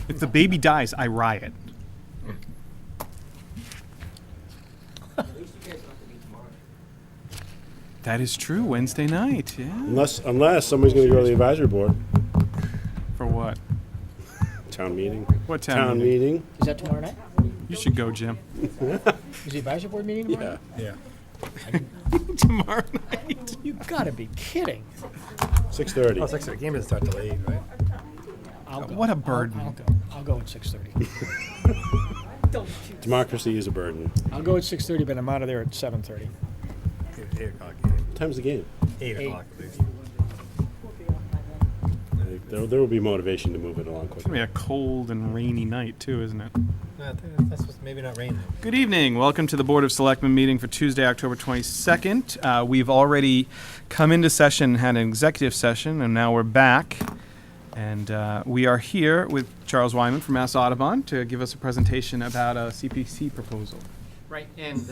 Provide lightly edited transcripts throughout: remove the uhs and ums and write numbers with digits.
If the baby dies, I riot. That is true. Wednesday night. Yeah. Unless somebody's going to go to the advisory board. For what? Town meeting. What town meeting? meeting. Is that tomorrow night? You should go, Jim. Is the advisory board meeting tomorrow? Yeah. Tomorrow night. You gotta be kidding. 6:30. Oh, 6:30. Game doesn't start till 8, right? I'll go. What a burden. I'll go at 6:30. Democracy is a burden. I'll go at 6:30, but I'm out of there at 7:30. 8 o'clock game. What time's the game? 8 Eight. o'clock, at least. There will be motivation to move it along It's gonna quickly. be a cold and rainy night too, isn't it? No, I think that's supposed to maybe not rain then. Good evening. Welcome to the Board of Selectmen meeting for Tuesday, October 22nd. We've already come into session, had an executive session, and now we're back. And we are here with Charles Wyman from Mass Audubon to give us a presentation about a CPC proposal. Right, and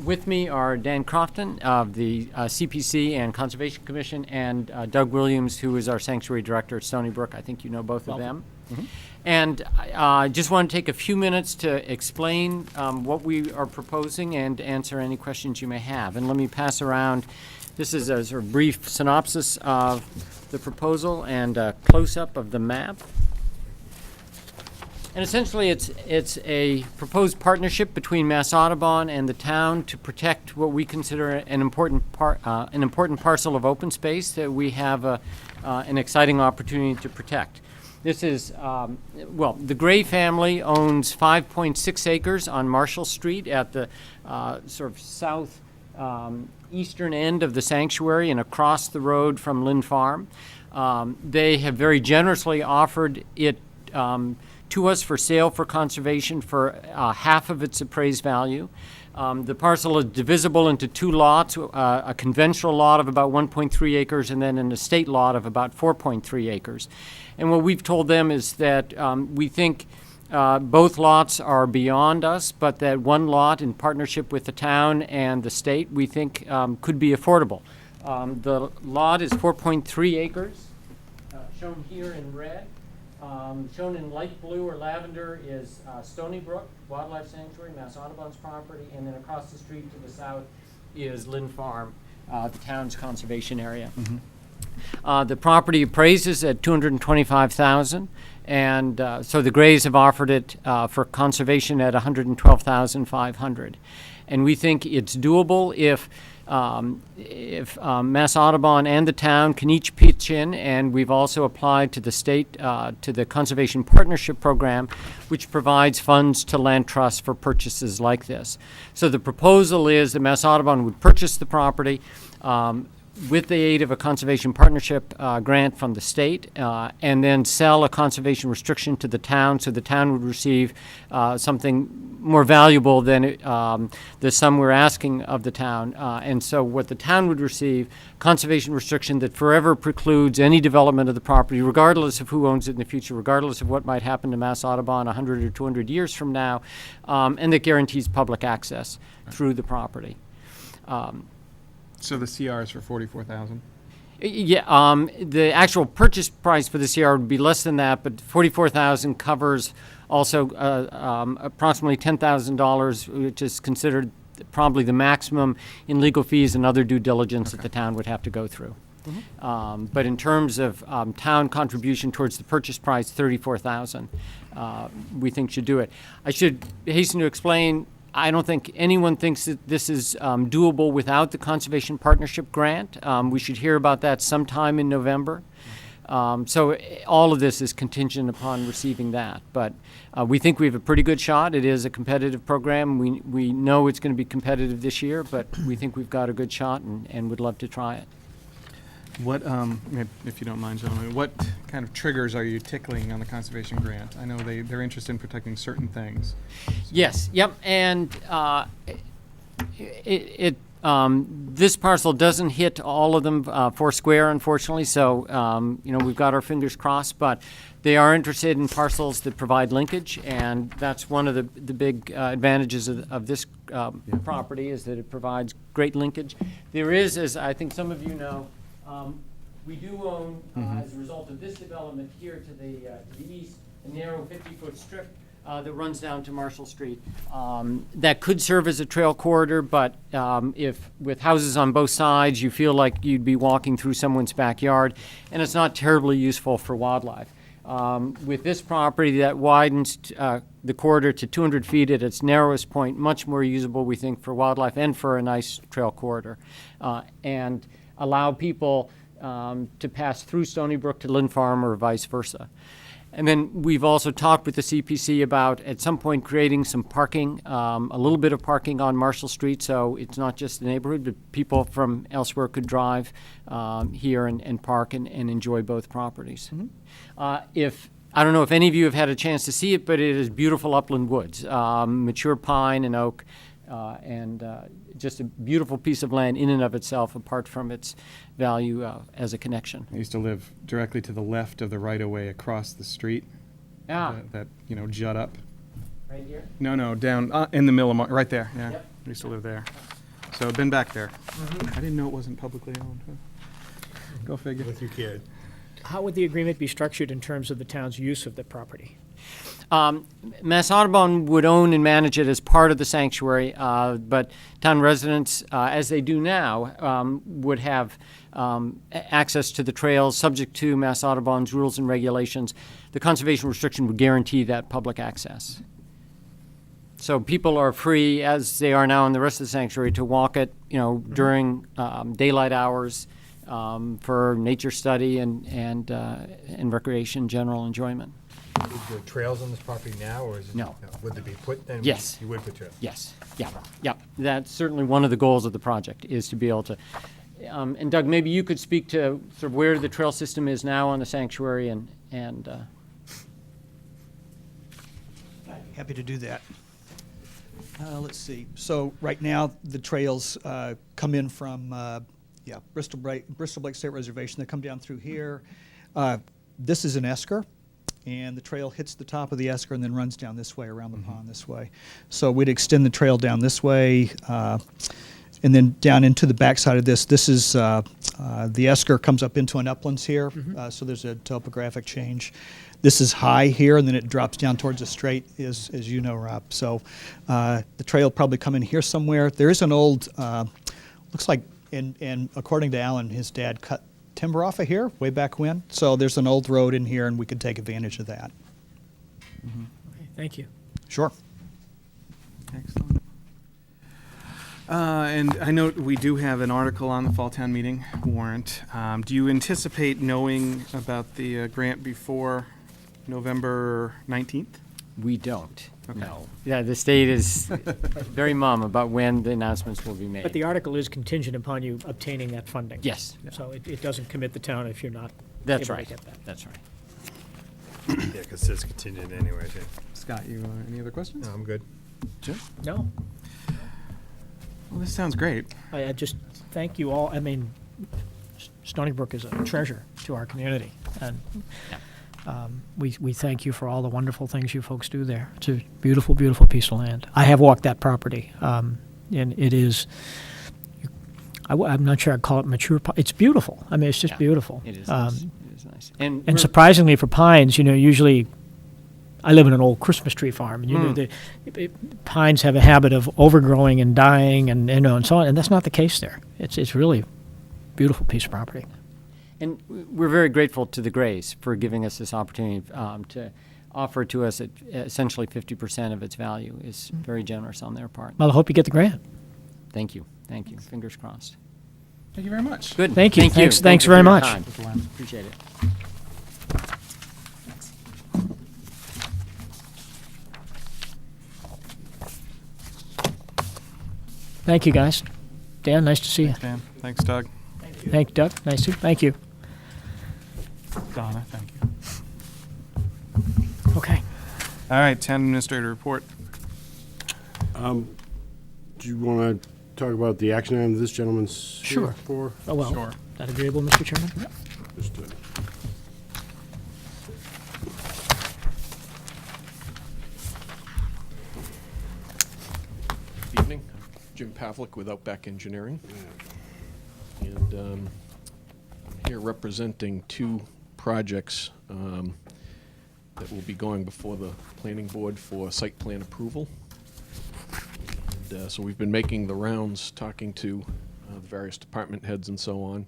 with me are Dan Crofton of the CPC and Conservation Commission, and Doug Williams, who is our Sanctuary Director at Stony Brook. I think you know both of them. And I just want to take a few minutes to explain what we are proposing and answer any questions you may have. And let me pass around, this is a sort of brief synopsis of the proposal and a close-up of the map. And essentially, it's a proposed partnership between Mass Audubon and the town to protect what we consider an important parcel of open space that we have an exciting opportunity to protect. This is, the Gray family owns 5.6 acres on Marshall Street at the sort of south eastern end of the sanctuary and across the road from Lynn Farm. They have very generously offered it to us for sale for conservation for half of its appraised value. The parcel is divisible into two lots, a conventional lot of about 1.3 acres and then an estate lot of about 4.3 acres. And what we've told them is that we think both lots are beyond us, but that one lot in partnership with the town and the state we think could be affordable. The lot is 4.3 acres, shown here in red. Shown in light blue or lavender is Stony Brook Wildlife Sanctuary, Mass Audubon's property, and then across the street to the south is Lynn Farm, the town's conservation area. The property appraises at $225,000, and so the Grays have offered it for conservation at $112,500, and we think it's doable if Mass Audubon and the town can each pitch in, and we've also applied to the state, to the Conservation Partnership Program, which provides funds to land trusts for purchases like this. So the proposal is that Mass Audubon would purchase the property with the aid of a Conservation Partnership grant from the state, and then sell a conservation restriction to the town, so the town would receive something more valuable than the sum we're asking of the town. And so what the town would receive, conservation restriction that forever precludes any development of the property, regardless of who owns it in the future, regardless of what might happen to Mass Audubon 100 or 200 years from now, and that guarantees public access through the property. So the CR is for $44,000. Yeah, the actual purchase price for the CR would be less than that, but $44,000 covers also approximately $10,000, which is considered probably the maximum in legal fees and other due diligence that the town would have to go through. But in terms of town contribution towards the purchase price, $34,000, we think should do it. I should hasten to explain, I don't think anyone thinks that this is doable without the Conservation Partnership Grant. We should hear about that sometime in November. So all of this is contingent upon receiving that. But we think we have a pretty good shot. It is a competitive program. We know it's going to be competitive this year, but we think we've got a good shot and would love to try it. What, if you don't mind, gentlemen, what kind of triggers are you tickling on the conservation grant? I know they're interested in protecting certain things. Yes, yep, and this parcel doesn't hit all of them four square, unfortunately, so we've got our fingers crossed, but they are interested in parcels that provide linkage, and that's one of the big advantages of this property, is that it provides great linkage. There is, as I think some of you know, we do own, as a result of this development here to the east, a narrow 50-foot strip that runs down to Marshall Street. That could serve as a trail corridor, but if with houses on both sides, you feel like you'd be walking through someone's backyard, and it's not terribly useful for wildlife. With this property, that widens the corridor to 200 feet at its narrowest point, much more usable, we think, for wildlife and for a nice trail corridor, and allow people to pass through Stony Brook to Lynn Farm or vice versa. And then we've also talked with the CPC about, at some point, creating some parking, a little bit of parking on Marshall Street, so it's not just the neighborhood, but people from elsewhere could drive here and park and enjoy both properties. I don't know if any of you have had a chance to see it, but it is beautiful upland woods, mature pine and oak, and just a beautiful piece of land in and of itself, apart from its value as a connection. I used to live directly to the left of the right-of-way across the street. That jut up. Right here? No, down in the middle of right there. Yeah, Yep. I used to live there. So I've been back there. I didn't know it wasn't publicly owned. Huh. Go figure. With you kid. How would the agreement be structured in terms of the town's use of the property? Mass Audubon would own and manage it as part of the sanctuary, but town residents, as they do now, would have access to the trails subject to Mass Audubon's rules and regulations. The conservation restriction would guarantee that public access. So people are free, as they are now in the rest of the sanctuary, to walk it, during daylight hours for nature study and recreation, general enjoyment. Is there trails on this property now, or is it? No. Would they be put then? Yes. You would put trails? Yes, yeah. That's certainly one of the goals of the project, is to be able to, and Doug, maybe you could speak to sort of where the trail system is now on the sanctuary and Happy to do that. Let's see. So right now, the trails come in from Bristol Lake State Reservation. They come down through here. This is an esker, and the trail hits the top of the esker and then runs down this way around the pond this way. So we'd extend the trail down this way, and then down into the backside of this. This is the esker comes up into an uplands here, so there's a topographic change. This is high here, and then it drops down towards a straight, as you know, Rob. So the trail will probably come in here somewhere. There is an old, looks like, and according to Alan, his dad cut timber off of here way back when. So there's an old road in here, and we could take advantage of that. Okay, thank you. Sure. Excellent. And I know we do have an article on the Fall Town Meeting warrant. Do you anticipate knowing about the grant before November 19th? we don't. Okay. No. Yeah, the state is very mum about when the announcements will be made. But the article is contingent upon you obtaining that funding. Yes, So it doesn't commit the town if you're not that's able right. to get that. That's right. Yeah, because it's contingent anyways, yeah. Scott, you any other questions? No, I'm good. Jim? No, Well, this sounds great. I just thank you all. I mean, Stony Brook is a treasure to our community, and we thank you for all the wonderful things you folks do there. It's a beautiful, beautiful piece of land. I have walked that property, and it is. I'm not sure I'd call it mature. It's beautiful. I mean, it's just Yeah, beautiful. It is nice. It is nice. And And we're- surprisingly for pines, usually I live in an old Christmas tree farm, and pines have a habit of overgrowing and dying, and so on. And that's not the case there. It's really a beautiful piece of property. And we're very grateful to the Grays for giving us this opportunity to offer to us at essentially 50% of its value. Is very generous on their part. Well, I hope you get the grant. Thank you. Thank you. Fingers crossed. Thank you very much. Good. Thank you. Thanks Thank you very for your much. time. Appreciate it. Thank you, guys. Dan, nice to see you. Thanks, Dan. Thanks, Doug. Thank you, Doug. Nice to. Thank you. Donna, thank you. Okay. All right, town administrator report. Do you want to talk about the action item this gentleman's here Sure. for? Oh, well. Sure. Is that agreeable, Mr. Chairman? Just, Evening, Jim Pavlik with Outback Engineering. And I'm here representing two projects that will be going before the planning board for site plan approval. And, so we've been making the rounds, talking to the various department heads and so on.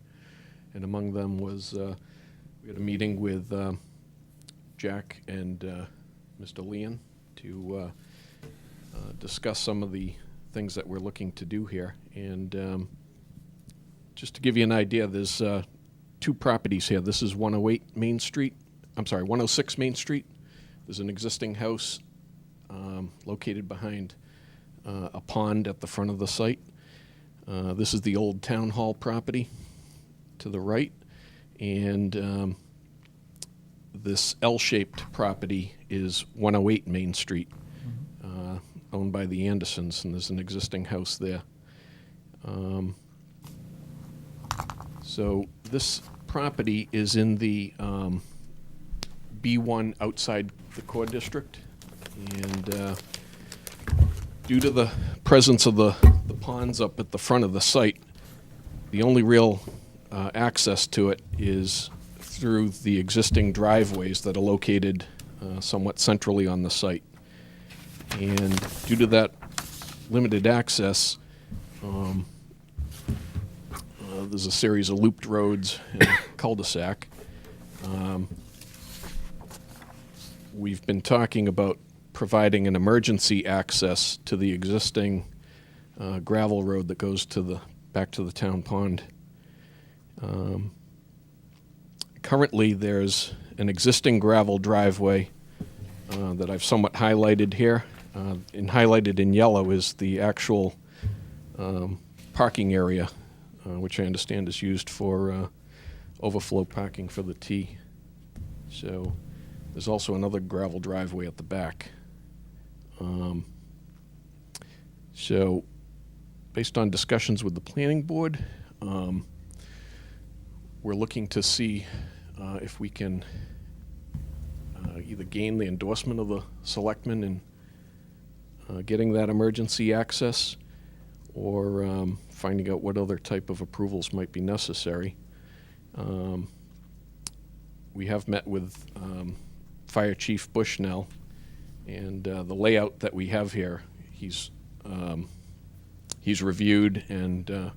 And among them was, we had a meeting with Jack and Mr. Leon to discuss some of the things that we're looking to do here. And just to give you an idea, there's two properties here. This is 108 Main Street. I'm sorry, 106 Main Street. There's an existing house located behind a pond at the front of the site. This is the old town hall property to the right. And this L-shaped property is 108 Main Street, owned by the Andersons, and there's an existing house there. So this property is in the B1 outside the core district, and due to the presence of the ponds up at the front of the site, the only real access to it is through the existing driveways that are located somewhat centrally on the site. And due to that limited access, there's a series of looped roads and a cul-de-sac. We've been talking about providing an emergency access to the existing gravel road that goes to back to the town pond. Currently, there's an existing gravel driveway that I've somewhat highlighted here. And highlighted in yellow is the actual parking area, which I understand is used for overflow parking for the T. So there's also another gravel driveway at the back. So based on discussions with the planning board, we're looking to see if we can either gain the endorsement of the selectmen in getting that emergency access, or finding out what other type of approvals might be necessary. We have met with Fire Chief Bushnell, and the layout that we have here, he's reviewed, and I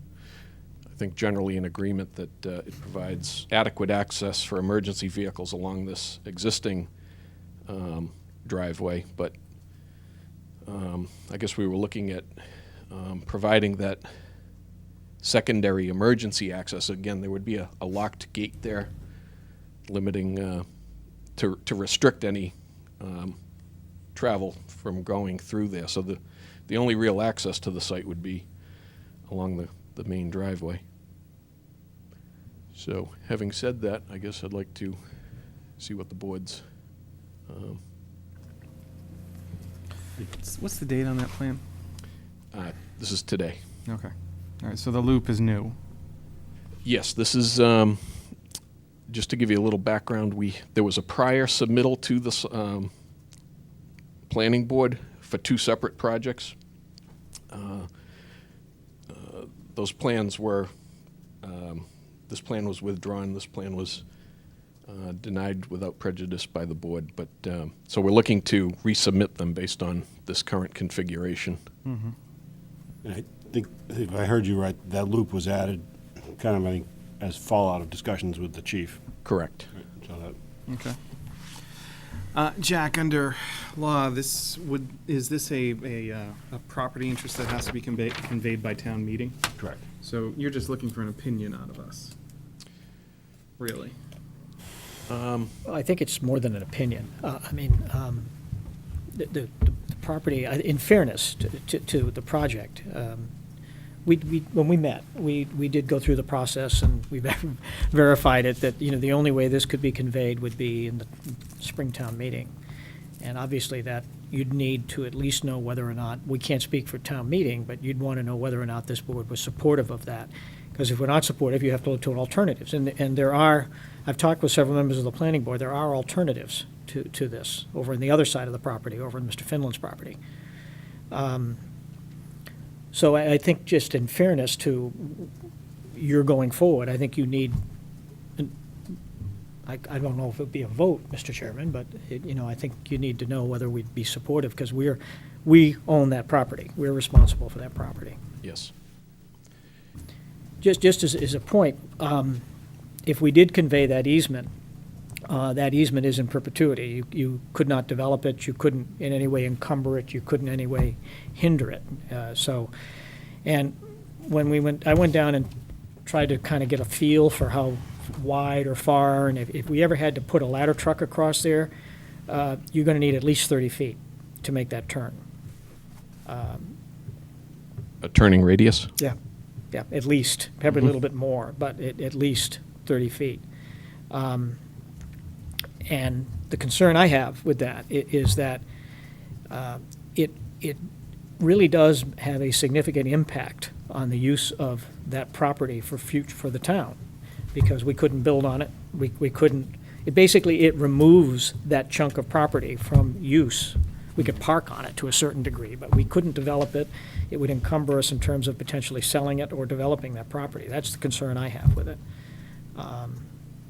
think generally in agreement that it provides adequate access for emergency vehicles along this existing driveway. But I guess we were looking at providing that secondary emergency access. Again, there would be a locked gate there, limiting to restrict any travel from going through there. So the only real access to the site would be along the main driveway. So having said that, I guess I'd like to see what the board's What's the date on that plan? this is today. Okay. All right, so the loop is new. Yes, this is, just to give you a little background, there was a prior submittal to the planning board for two separate projects. Those plans were, this plan was withdrawn, this plan was denied without prejudice by the board, but, so we're looking to resubmit them based on this current configuration. Mm-hmm. And I think, if I heard you right, that loop was added kind of, I think, as fallout of discussions with the chief. Correct. So that, Okay. Jack, under law, is this a property interest that has to be conveyed by town meeting? correct. So you're just looking for an opinion out of us? Really? Well, I think it's more than an opinion. The property, in fairness to the project, when we met, we did go through the process, and we verified it, that, the only way this could be conveyed would be in the Springtown meeting. And obviously that you'd need to at least know whether or not, we can't speak for town meeting, but you'd want to know whether or not this board was supportive of that. Because if we're not supportive, you have to look to alternatives. And there are, I've talked with several members of the planning board, there are alternatives to this, over on the other side of the property, over on Mr. Finland's property. So I think, just in fairness to your going forward, I think you need I don't know if it would be a vote, Mr. Chairman, but, I think you need to know whether we'd be supportive, because we own that property. We're responsible for that property. Yes. Just as a point, if we did convey that easement is in perpetuity. You could not develop it, you couldn't in any way encumber it, you couldn't in any way hinder it. And when I went down and tried to kind of get a feel for how wide or far, and if we ever had to put a ladder truck across there, you're going to need at least 30 feet to make that turn. A turning radius? Yeah, at least, probably a little bit more, but at least 30 feet. And the concern I have with that is that it really does have a significant impact on the use of that property for the town, because we couldn't build on it. We couldn't. It removes that chunk of property from use. We could park on it to a certain degree, but we couldn't develop it. It would encumber us in terms of potentially selling it or developing that property. That's the concern I have with it.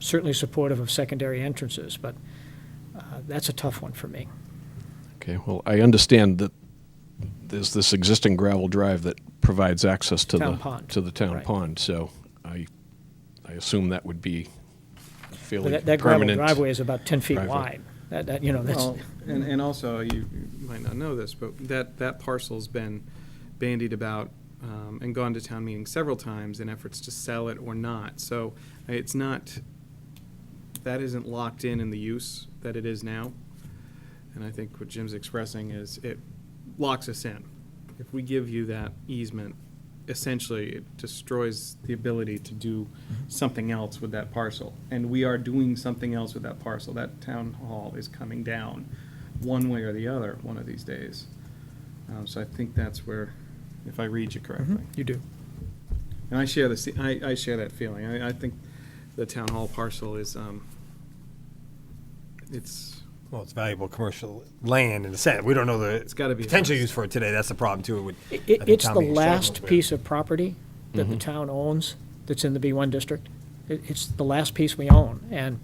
Certainly supportive of secondary entrances, but that's a tough one for me. Okay, well, I understand that there's this existing gravel drive that provides access to Town the pond. to the town Right. pond, so I assume that would be fairly But that gravel permanent. driveway is about 10 feet driveway. wide. That's, Well, and also, you might not know this, but that parcel's been bandied about and gone to town meetings several times in efforts to sell it or not. So it's not, that isn't locked in the use that it is now. And I think what Jim's expressing is it locks us in. If we give you that easement, essentially it destroys the ability to do something else with that parcel. And we are doing something else with that parcel. That town hall is coming down one way or the other one of these days. So I think that's where, if I read you correctly. you do. And I share I share that feeling. I think the town hall parcel is, Well, it's valuable commercial land in a sense. We don't know the It's gotta be a potential house. use for it today. That's the problem too. It's the last piece of property that the town owns that's in the B1 district. It's the last piece we own, and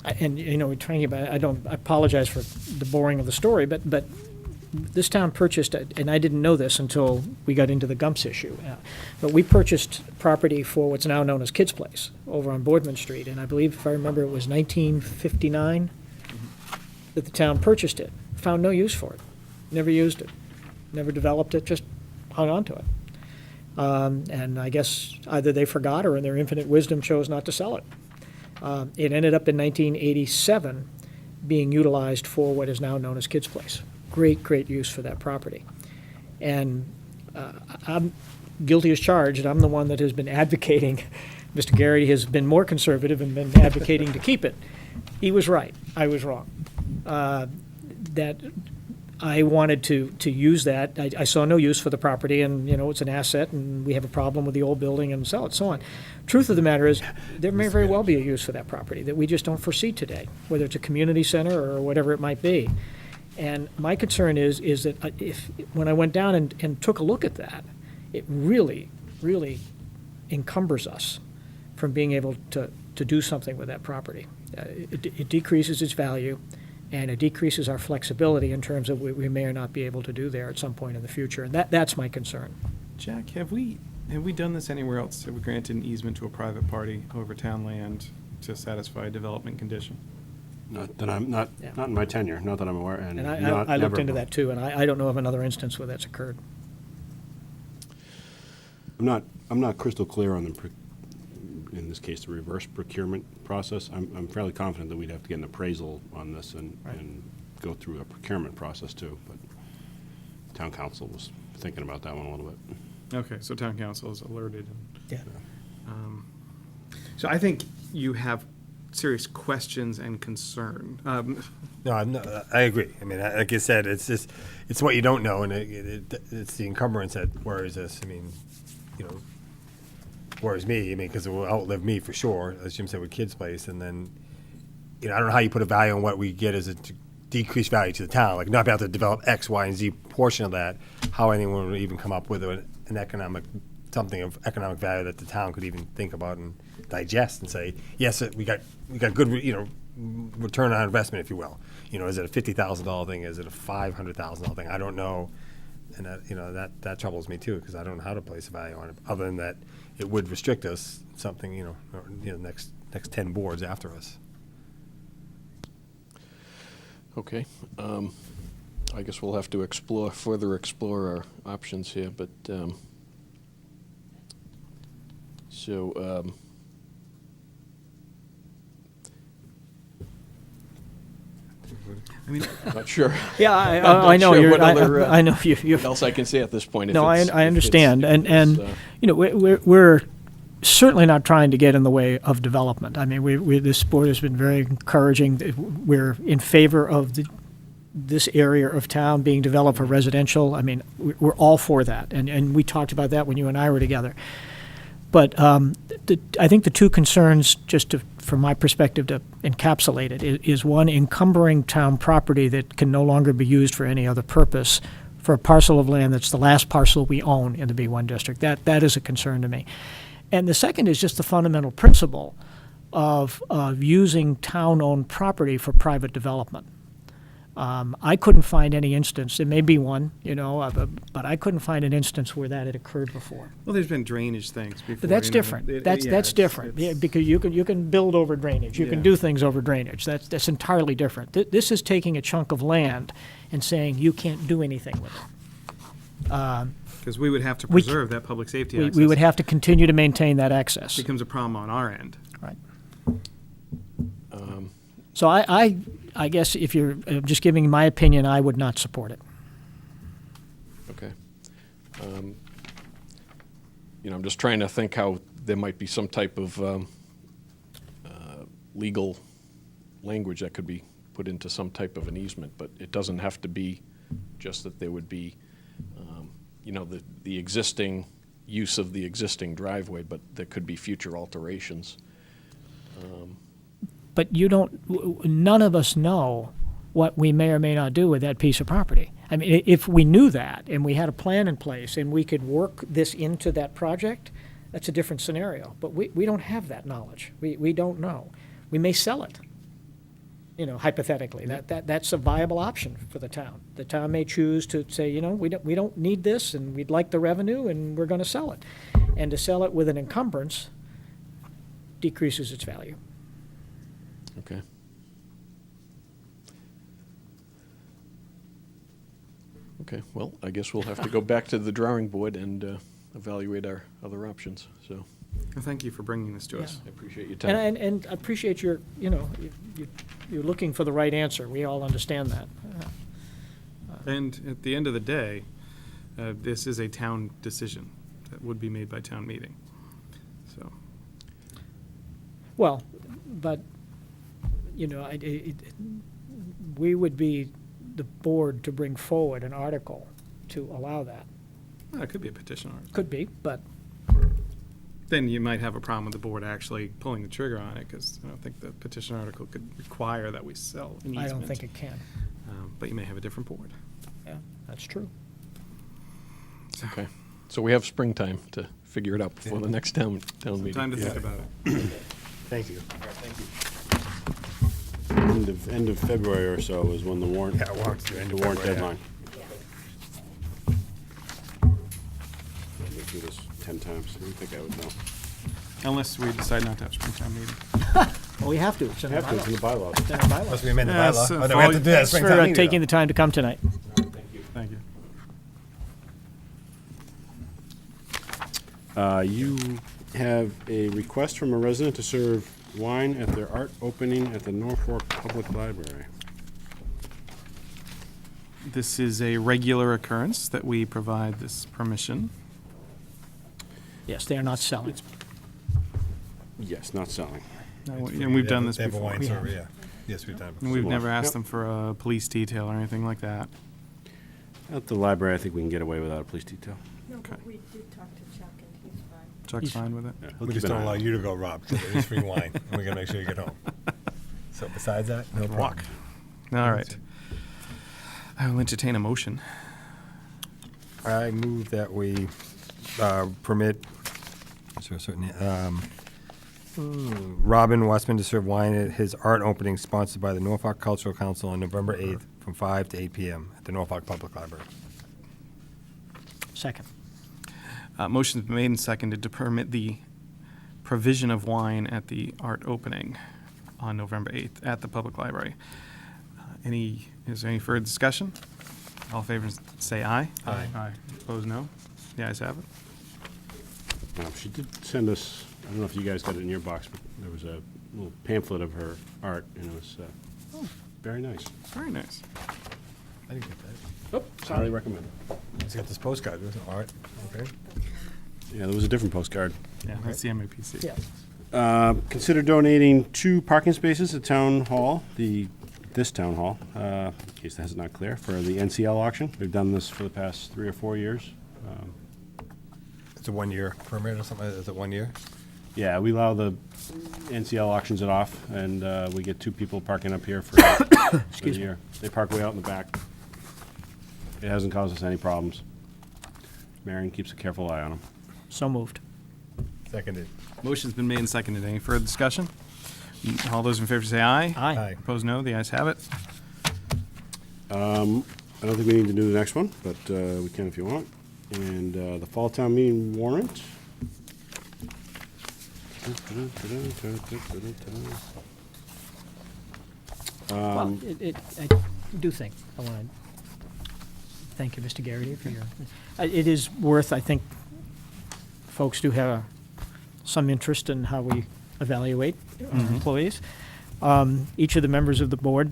we're trying about. I apologize for the boring of the story, but this town purchased, and I didn't know this until we got into the Gumps issue, but we purchased property for what's now known as Kids Place over on Boardman Street, and I believe, if I remember, it was 1959 that the town purchased it. Found no use for it, never used it, never developed it, just hung on to it. And I guess either they forgot or in their infinite wisdom chose not to sell it. It ended up in 1987 being utilized for what is now known as Kids Place. Great use for that property. And I'm guilty as charged. I'm the one that has been advocating. Mr. Garrity has been more conservative and been advocating to keep it. He was right. I was wrong. That I wanted to use that. I saw no use for the property, and, it's an asset, and we have a problem with the old building and sell it, so on. Truth of the matter is, there may very well be a use for that property that we just don't foresee today, whether it's a community center or whatever it might be. And my concern is that when I went down and took a look at that, it really encumbers us from being able to do something with that property. It decreases its value, and it decreases our flexibility in terms of what we may or not be able to do there at some point in the future. And that's my concern. Jack, have we done this anywhere else? Have we granted an easement to a private party over town land to satisfy a development condition? Not that I'm not Yeah. not in my tenure. Not that I'm aware. And And not, I looked never- into that too, and I don't know of another instance where that's occurred. I'm not crystal clear on in this case, the reverse procurement process. I'm fairly confident that we'd have to get an appraisal on this and go through a procurement process too. But town council was thinking about that one a little bit. Okay, so town council is alerted. Yeah. So I think you have serious questions and concern. No, I agree. I mean, like I said, it's what you don't know, and it's the encumbrance that worries us. I mean, worries me. I mean, because it will outlive me for sure, as Jim said with Kids Place. And then, I don't know how you put a value on what we get as a decreased value to the town. Like, not be able to develop X, Y, and Z portion of that. How anyone would even come up with an economic something of economic value that the town could even think about and digest and say, yes, we got good, return on investment, if you will. Is it a $50,000 thing? Is it a $500,000 thing? I don't know. And that troubles me too, because I don't know how to place a value on it, other than that it would restrict us something, next 10 boards after us. Okay. I guess we'll have to further explore our options here, but, I mean, not sure. Yeah, not I know sure you're. what other, I know you. what else I can say at this point. No, I understand, and uh, we're certainly not trying to get in the way of development. I mean, this board has been very encouraging. We're in favor of this area of town being developed for residential. I mean, we're all for that, and we talked about that when you and I were together. But I think the two concerns, from my perspective, to encapsulate it, is one, encumbering town property that can no longer be used for any other purpose for a parcel of land that's the last parcel we own in the B1 district. That is a concern to me. And the second is just the fundamental principle of using town-owned property for private development. I couldn't find any instance, there may be one, but I couldn't find an instance where that had occurred before. well, there's been drainage things before. But that's you know, different. That's different. Yeah, because you can build over drainage. You can Yeah. do things over drainage. That's entirely different. This is taking a chunk of land and saying you can't do anything with it. Because we would have to We c- preserve that public safety access. We would have to continue to maintain that access. Becomes a problem on our end. Right. So I guess if you're just giving my opinion, I would not support it. Okay. I'm just trying to think how there might be some type of legal language that could be put into some type of an easement, but it doesn't have to be just that there would be, the existing use of the existing driveway, but there could be future alterations. But none of us know what we may or may not do with that piece of property. I mean, if we knew that and we had a plan in place and we could work this into that project, that's a different scenario. But we don't have that knowledge. We don't know. We may sell it, hypothetically. That's a viable option for the town. The town may choose to say, we don't need this and we'd like the revenue and we're going to sell it. And to sell it with an encumbrance decreases its value. Okay. Okay, well, I guess we'll have to go back to the drawing board and evaluate our other options, so Well, thank you for bringing this to us. I appreciate your time. And I appreciate your, you're looking for the right answer. We all understand that. And at the end of the day, this is a town decision that would be made by town meeting. So, Well, but, we would be the board to bring forward an article to allow that. well, it could be a petition article. Could be, but Then you might have a problem with the board actually pulling the trigger on it, because I don't think the petition article could require that we sell an easement. I don't think it can. But you may have a different board. Yeah, that's true. Okay, so we have springtime to figure it out before the next town meeting. Time to think about it. Thank you. End of February or so is when the warrant, Yeah, warrant's due end the of warrant February, deadline. I've been through this 10 times. I didn't think I would know. Unless we decide not to have springtime meeting. Well, we have to. It's in the Have to, it's in the bylaws. bylaws. It's in the bylaws. Unless we amend the Yeah, bylaw. so Oh, no, we have to do that Thanks spring for town meeting, taking though. the time to come tonight. Thank you. You have a request from a resident to serve wine at their art opening at the Norfolk Public Library. This is a regular occurrence that we provide this permission. Yes, they are not selling. Yes, not selling. And we've done this They have a before. wine We server, have. yeah. Yes, we've done it And we've before. never asked Yep. them for a police detail or anything like that. At the library, I think we can get away without a police detail. No, Okay. but we did talk to Chuck, and he's fine. Chuck's He's- fine with it? Yeah, he'll We keep just an don't eye allow on it. you to go, Rob, because it is free wine, and we gotta make sure you get home. So besides that, no problem. Walk. All right. I will entertain a motion. I move that we permit, is there a certain, Robin Westman to serve wine at his art opening sponsored by the Norfolk Cultural Council on November 8th from 5 to 8 p.m. at the Norfolk Public Library. Second. Motion's been made and seconded to permit the provision of wine at the art opening on November 8th at the public library. Is there any further discussion? All in favor say aye. Aye. Aye. Opposed, no. The ayes have it. She did send us, I don't know if you guys got it in your box, but there was a little pamphlet of her art, and it was very nice. Very nice. I didn't get that. Oh, highly recommend. It's got this postcard, isn't it? Art, okay. Yeah, there was a different postcard. Yeah, that's the MAPC. Yeah. Consider donating 2 parking spaces at Town Hall, this Town Hall, in case that's not clear, for the NCL auction. We've done this for the past 3 or 4 years. It's a 1-year permit or something, is it 1 year? Yeah, we allow the NCL auctions it off, and we get 2 people parking up here for the year. They park way out in the back. It hasn't caused us any problems. Marion keeps a careful eye on them. So moved. Seconded. Motion's been made and seconded. Any further discussion? All those in favor say aye. Aye. Opposed, no. The ayes have it. I don't think we need to do the next one, but we can if you want. And the fall town meeting warrant. Well, I do think, I want to thank you, Mr. Garrity, for your, it is worth, I think, folks do have some interest in how we evaluate our employees. Each of the members of the board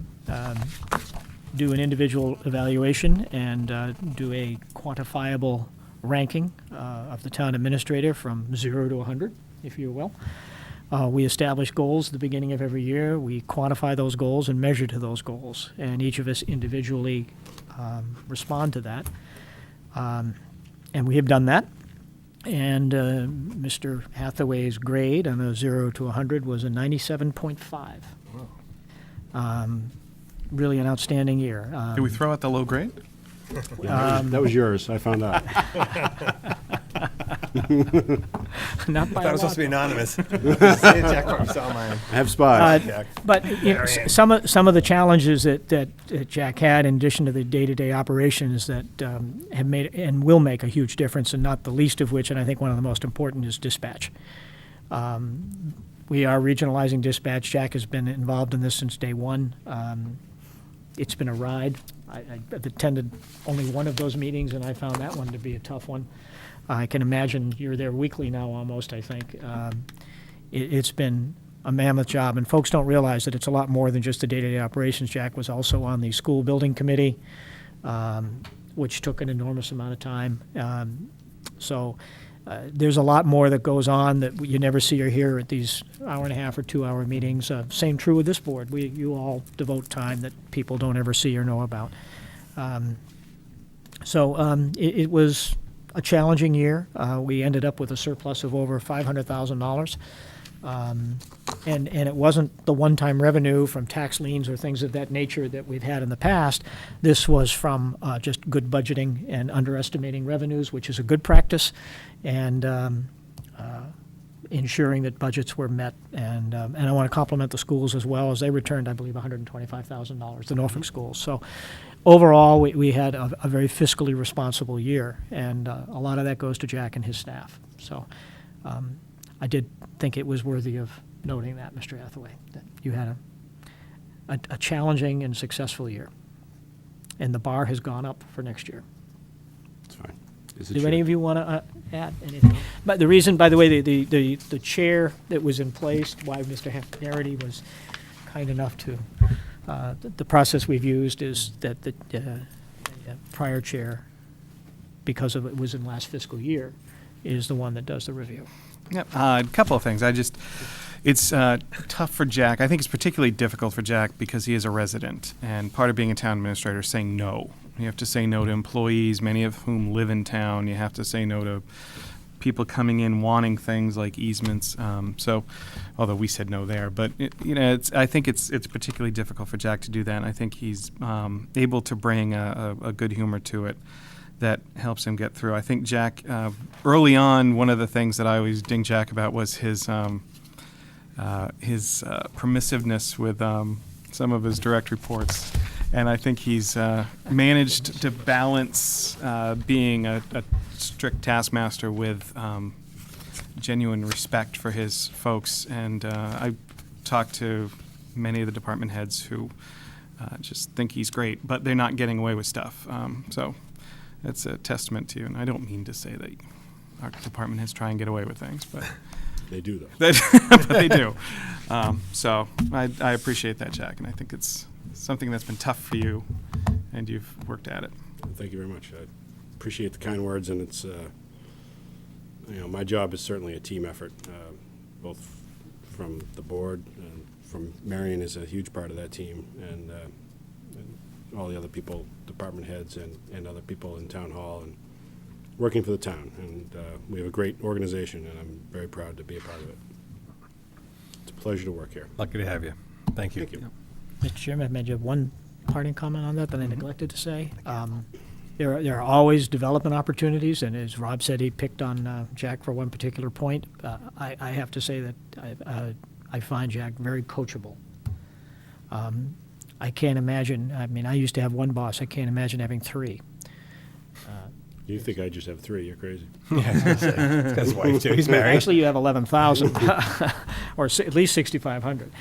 do an individual evaluation and do a quantifiable ranking of the town administrator from 0 to 100, if you will. We establish goals at the beginning of every year. We quantify those goals and measure to those goals. And each of us individually respond to that. And we have done that. And Mr. Hathaway's grade on a 0 to 100 was a 97.5. Really an outstanding year. Did we throw out the low grade? Yeah, that was yours, I found out. Not by That a was supposed lot. to be anonymous. Say it, Jack, or saw mine. I have spies. Jack. But you know, some of the challenges that Jack had, in addition to the day-to-day operations, that have made and will make a huge difference, and not the least of which, and I think one of the most important, is dispatch. We are regionalizing dispatch. Jack has been involved in this since day one. It's been a ride. I've attended only one of those meetings, and I found that one to be a tough one. I can imagine you're there weekly now almost, I think. It's been a mammoth job, and folks don't realize that it's a lot more than just the day-to-day operations. Jack was also on the school building committee, which took an enormous amount of time. So there's a lot more that goes on that you never see or hear at these hour-and-a-half or 2-hour meetings. Same true with this board. You all devote time that people don't ever see or know about. It was a challenging year. We ended up with a surplus of over $500,000. And it wasn't the one-time revenue from tax liens or things of that nature that we've had in the past. This was from just good budgeting and underestimating revenues, which is a good practice, and ensuring that budgets were met. And I want to compliment the schools as well, as they returned, I believe, $125,000, the Norfolk schools. So overall, we had a very fiscally responsible year, and a lot of that goes to Jack and his staff. So I did think it was worthy of noting that, Mr. Hathaway, that you had a challenging and successful year. And the bar has gone up for next year. It's fine. Is it Do true? any of you want to add anything? But the reason, by the way, the chair that was in place, why Mr. Garrity was kind enough to, the process we've used is that the prior chair, because of it was in last fiscal year, is the one that does the review. Yep. A couple of things. It's tough for Jack. I think it's particularly difficult for Jack because he is a resident, and part of being a town administrator is saying no. You have to say no to employees, many of whom live in town. You have to say no to people coming in wanting things like easements. Although we said no there, but I think it's particularly difficult for Jack to do that. And I think he's able to bring a good humor to it. that helps him get through. I think Jack, early on, one of the things that I always ding Jack about was his permissiveness with some of his direct reports. And I think he's managed to balance being a strict taskmaster with genuine respect for his folks. And I talked to many of the department heads who just think he's great, but they're not getting away with stuff. So that's a testament to you. And I don't mean to say that our department heads try and get away with things, but They do, though. but they do. So I appreciate that, Jack, and I think it's something that's been tough for you, and you've worked at it. Thank you very much. I appreciate the kind words, and it's, my job is certainly a team effort, both from the board and from Marion is a huge part of that team, and all the other people, department heads, and other people in town hall, and working for the town. And we have a great organization, and I'm very proud to be a part of it. It's a pleasure to work here. Lucky to have you. Thank you. Thank you. Mr. Chairman, I made you one parting comment on that I neglected to say. There are always development opportunities, and as Rob said, he picked on Jack for one particular point. I have to say that I find Jack very coachable. I can't imagine, I used to have one boss. I can't imagine having three. You think I just have 3? You're crazy. He's got his wife too. He's married. Actually, you have 11,000, or at least 6,500.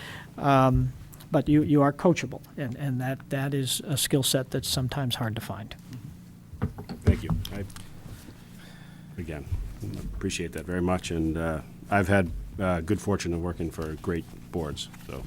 But you are coachable, and that is a skill set that's sometimes hard to find. Thank you. Again, appreciate that very much, and I've had good fortune of working for great boards, so.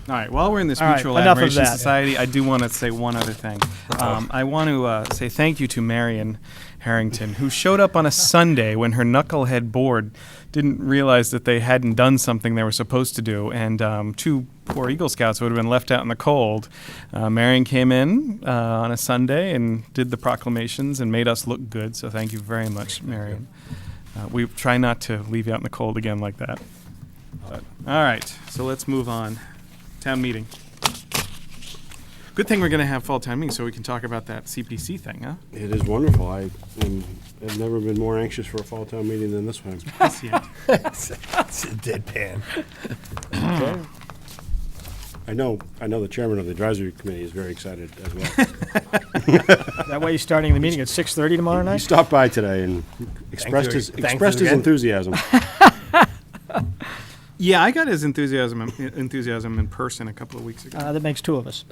All right, while we're in this All right, mutual enough of admiration that. society, I do want to say one other thing. I want to say thank you to Marion Harrington, who showed up on a Sunday when her knucklehead board didn't realize that they hadn't done something they were supposed to do, and 2 poor Eagle Scouts would have been left out in the cold. Marion came in on a Sunday and did the proclamations and made us look good, so thank you very much, Marion. We try not to leave you out in the cold again like that. But, all right, so let's move on. Town meeting. Good thing we're going to have fall town meeting so we can talk about that CPC thing, huh? It is wonderful. I've never been more anxious for a fall town meeting than this one. Yeah. It's a deadpan. I know the chairman of the advisory committee is very excited as well. That way, you're starting the meeting at 6:30 tomorrow He night? stopped by today and expressed you. his Thank you again. enthusiasm. Yeah, I got his enthusiasm in person a couple of weeks ago. That makes 2 of us.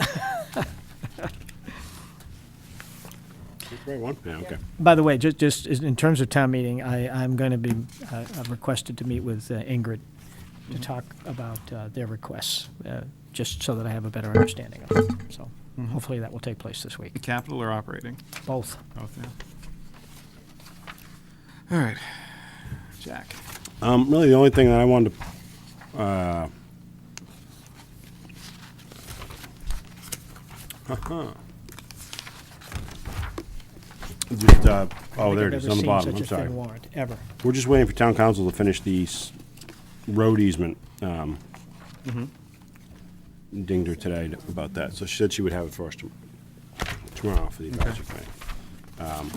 Right one? Yeah, okay. By the way, just in terms of town meeting, I'm going to be requested to meet with Ingrid to talk about their requests, just so that I have a better understanding of it. So hopefully that will take place this week. Capital or operating? Both. Both, yeah. All right. Jack. Really, the only thing that I wanted to just, oh, there it is, on the bottom, I'm sorry. Warrant, ever. We're just waiting for town council to finish the road easement. Dinged her today about that, so she said she would have it for us tomorrow for the advisory committee.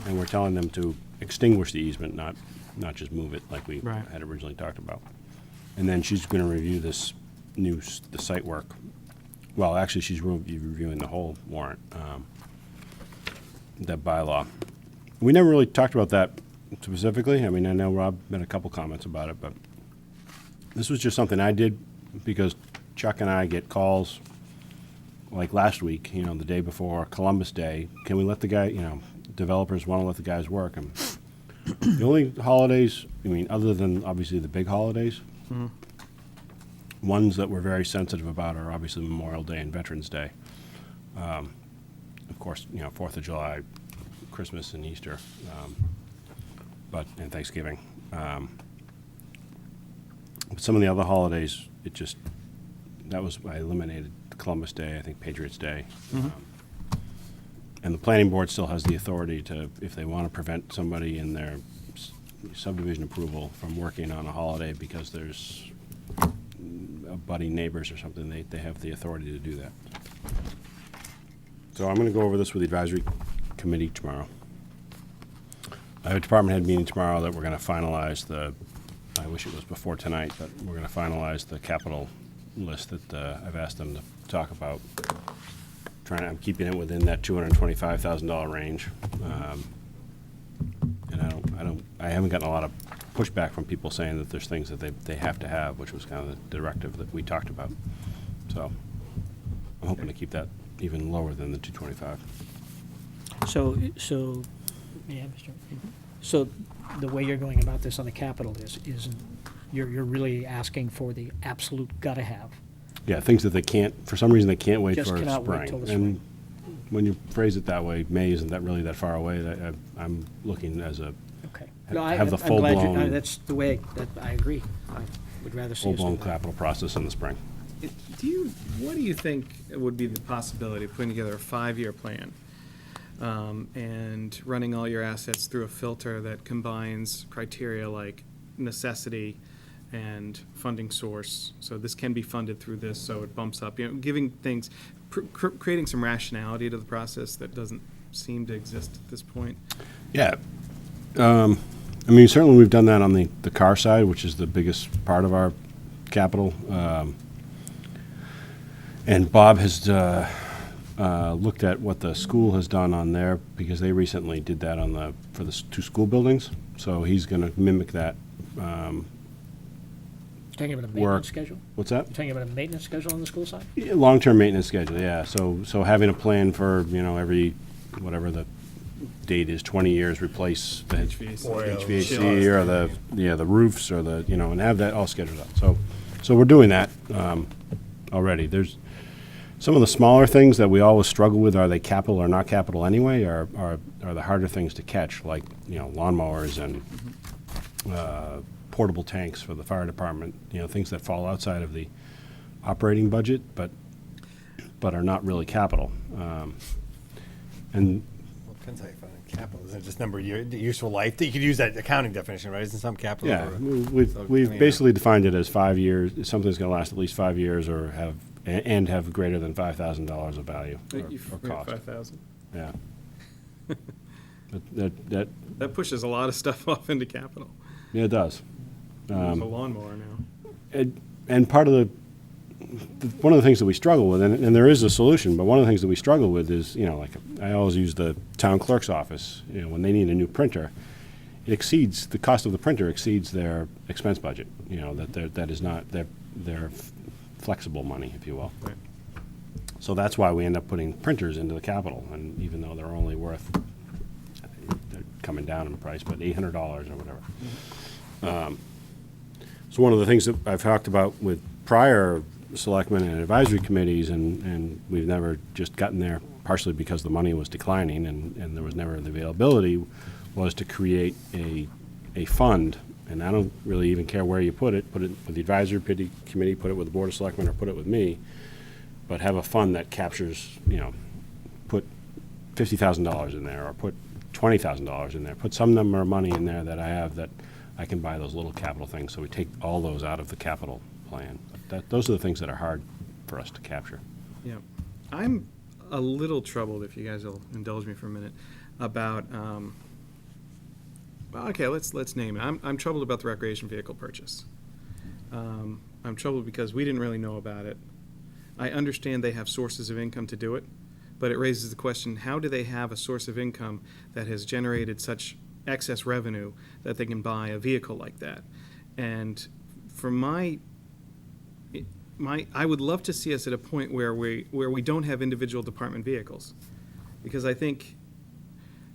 And we're telling them to extinguish the easement, not just move it like we Right. had originally talked about. And then she's gonna review the site work. Well, actually, she's reviewing the whole warrant, that bylaw. We never really talked about that specifically. I mean, I know Rob made a couple comments about it, but this was just something I did because Chuck and I get calls like last week, the day before Columbus Day. Can we let the guy, developers want to let the guys work. And the only holidays, other than obviously the big holidays, ones that we're very sensitive about are obviously Memorial Day and Veterans Day. Of course, 4th of July, Christmas and Easter, and Thanksgiving. But some of the other holidays, I eliminated Columbus Day, I think Patriots Day. And the planning board still has the authority to, if they want to prevent somebody in their subdivision approval from working on a holiday because there's budding neighbors or something, they have the authority to do that. So I'm going to go over this with the advisory committee tomorrow. I have a department head meeting tomorrow that we're going to finalize I wish it was before tonight, but we're going to finalize the capital list that I've asked them to talk about. I'm keeping it within that $225,000 range. And I haven't gotten a lot of pushback from people saying that there's things that they have to have, which was kind of the directive that we talked about. So I'm hoping to keep that even lower than the 225. So, yeah, Mr. So the way you're going about this on the capital is you're really asking for the absolute gotta have. Yeah, things that they can't, for some reason, they can't wait Just for cannot wait spring. till the And when you phrase it that way, May isn't that really that far away. I'm looking as a Okay. have the I'm glad you, full-blown- that's the way, that I agree. I would rather see us do full-blown that. capital process in the spring. What do you think would be the possibility of putting together a 5-year plan and running all your assets through a filter that combines criteria like necessity and funding source? So this can be funded through this, so it bumps up, giving things, creating some rationality to the process that doesn't seem to exist at this point. Yeah. I mean, certainly we've done that on the car side, which is the biggest part of our capital. And Bob has looked at what the school has done on there, because they recently did that for the 2 school buildings. So he's going to mimic that. Talking about a work. maintenance schedule? What's that? Talking about a maintenance schedule on the school side? Yeah, long-term maintenance schedule, yeah. So having a plan for, every, whatever the date is, 20 years, replace the HVAC or the roofs or and have that all scheduled out. So we're doing that already. There's some of the smaller things that we always struggle with, are they capital or not capital anyway, are the harder things to catch, like, lawnmowers and portable tanks for the fire department, things that fall outside of the operating budget, but are not really capital. And Well, depends how you find capital. Isn't it just number of useful life? You could use that accounting definition, right? Isn't some capital? yeah, or- we've I mean, basically defined it as 5 years. Something's going to last at least 5 years, or have greater than $5,000 of value or cost. 5,000. Yeah. That That pushes a lot of stuff off into capital. yeah, it does. There's a lawnmower now. And part of one of the things that we struggle with, and there is a solution, but one of the things that we struggle with is, like I always use the town clerk's office. When they need a new printer, the cost of the printer exceeds their expense budget. That is not their flexible money, if you will. Right. So that's why we end up putting printers into the capital, and even though they're only worth, they're coming down in price, but $800 or whatever. So one of the things that I've talked about with prior selectmen and advisory committees, and we've never just gotten there, partially because the money was declining and there was never the availability, was to create a fund. And I don't really even care where you put it with the advisory committee, put it with the board of selectmen, or put it with me, but have a fund that captures, put $50,000 in there, or put $20,000 in there, put some number of money in there that I have that I can buy those little capital things. So we take all those out of the capital plan. Those are the things that are hard for us to capture. Yeah. I'm a little troubled, if you guys will indulge me for a minute, about, okay, let's name it. I'm troubled about the recreation vehicle purchase. I'm troubled because we didn't really know about it. I understand they have sources of income to do it, but it raises the question, how do they have a source of income that has generated such excess revenue that they can buy a vehicle like that? And for I would love to see us at a point where we don't have individual department vehicles, because I think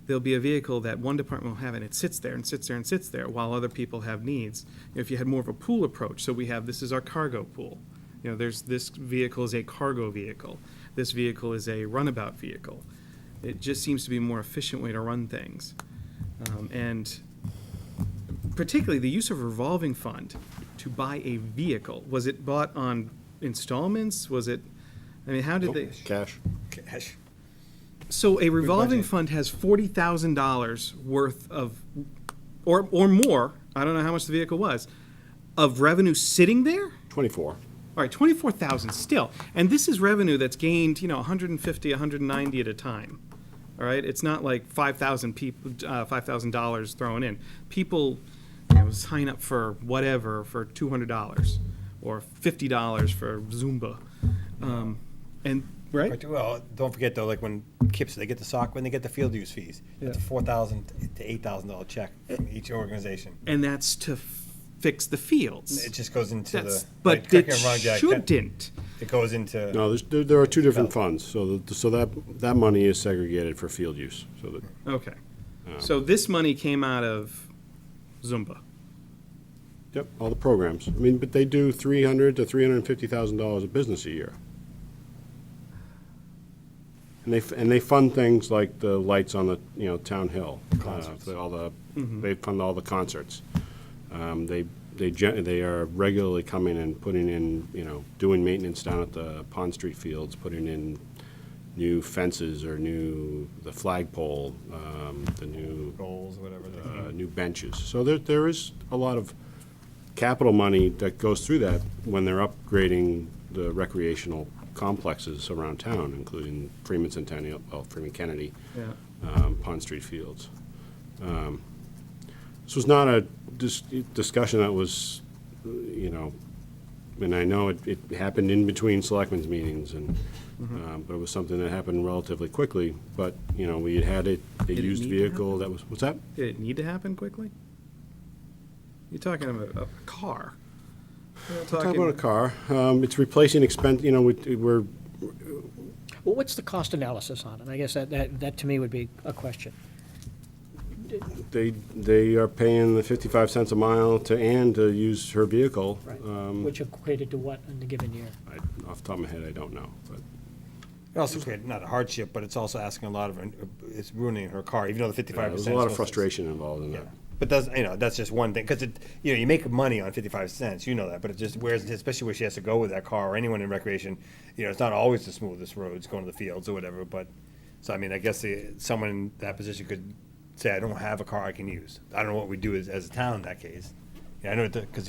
there'll be a vehicle that one department will have, and it sits there and sits there and sits there while other people have needs. If you had more of a pool approach, so this is our cargo pool. This vehicle is a cargo vehicle. This vehicle is a runabout vehicle. It just seems to be a more efficient way to run things. And particularly the use of a revolving fund to buy a vehicle. Was it bought on installments? How did they? Cash. Cash. So a revolving budget. fund has $40,000 worth of, or more, I don't know how much the vehicle was, of revenue sitting there? 24. All right, 24,000 still. And this is revenue that's gained, 150, 190 at a time. All right, it's not like 5,000 people, $5,000 thrown in. People, you know, sign up for whatever for $200 or $50 for Zumba, and right. But, well, don't forget though, like when KIPS, they get the soccer, when they get the field use fees, it's a $4,000 to $8,000 check from each organization. And that's to fix the fields. It just goes into That's, the. but like, correct it me if I'm wrong, Jack, shouldn't. It goes into. No, there are two different funds, so that money is segregated for field use, so that, Okay. So this money came out of Zumba. yep, all the programs. I mean, but they do $300,000 to $350,000 of business a year. And they fund things like the lights on the, you know, town hill. Concerts. They fund all the concerts. They are regularly coming and putting in, you know, doing maintenance down at the Pond Street fields, putting in new fences or the flagpole, the new Goals, whatever. new benches. So there is a lot of capital money that goes through that when they're upgrading the recreational complexes around town, including Freeman Centennial, Freeman Kennedy, Yeah. Pond Street Fields. This was not a discussion that was, you know, and I know it happened in between selectmen's meetings, and but it was something that happened relatively quickly. But, you know, we had a it used need to vehicle that was, what's that? Did it need to happen quickly? You're talking about a car. We're not Talk about a car. It's replacing expense, you know, we're, Well, what's the cost analysis on it? I guess that to me would be a question. they are paying the 55 cents a mile to Ann to use her vehicle. Which equated to what in a given year? Off the top of my head, I don't know, but. It also created not a hardship, but it's also asking a lot of, it's ruining her car, even though the 55%. There's a lot of frustration involved in Yeah, that. but that's just one thing, because you make money on 55 cents, you know that, but it just, whereas, especially where she has to go with that car, or anyone in recreation, it's not always the smoothest roads going to the fields or whatever, but, so I mean, I guess someone in that position could say, I don't have a car I can use. I don't know what we do as a town in that case. Yeah, I know, because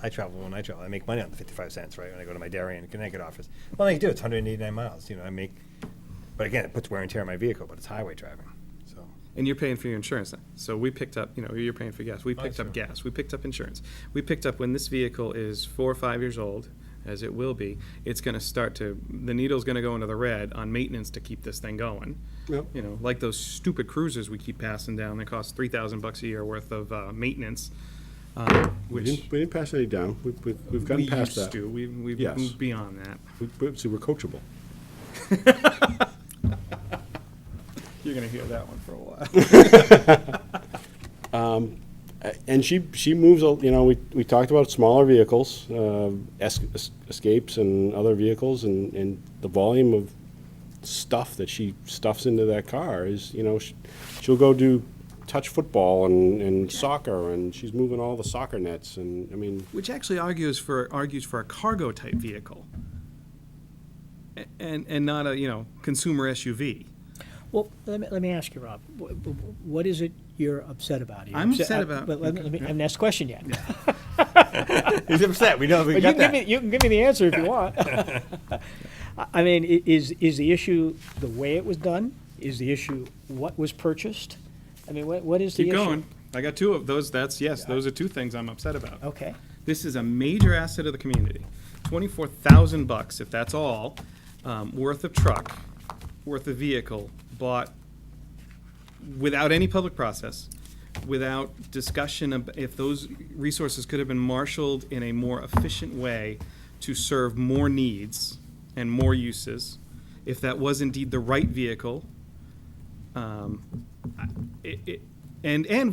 I travel when I travel, I make money on the 55 cents, right, when I go to my Darien, Connecticut office. Well, I do, it's 189 miles, I make, but again, it puts wear and tear on my vehicle, but it's highway driving, so. And you're paying for your insurance then. So we picked up, you're paying for gas. We picked sure. up gas. We picked up insurance. We picked up when this vehicle is 4 or 5 years old, as it will be, it's going to the needle's going to go into the red on maintenance to keep this thing going. Yep. Like those stupid cruisers we keep passing down that cost $3,000 a year worth of maintenance. We didn't pass any down. We've gotten past that. We've Yes. moved beyond that. See, we're coachable. You're going to hear that one for a while. And she moves, we talked about smaller vehicles, Escapes and other vehicles, and the volume of stuff that she stuffs into that car is, she'll go do touch football and soccer, and she's moving all the soccer nets, and, I mean. Which actually argues for a cargo type vehicle, and not a consumer SUV. Well, let me ask you, Rob, what is it you're upset about? I'm upset about- But let me, I haven't asked the question yet. He's upset, we know, we But got that. you can give me the answer if you want. I mean, is the issue the way it was done? Is the issue what was purchased? I mean, what is the Keep issue? going. I got two of those. Those are two things I'm upset about. Okay. This is a major asset of the community. $24,000, if that's all, worth of truck, worth of vehicle, bought without any public process, without discussion of if those resources could have been marshaled in a more efficient way to serve more needs and more uses, if that was indeed the right vehicle. And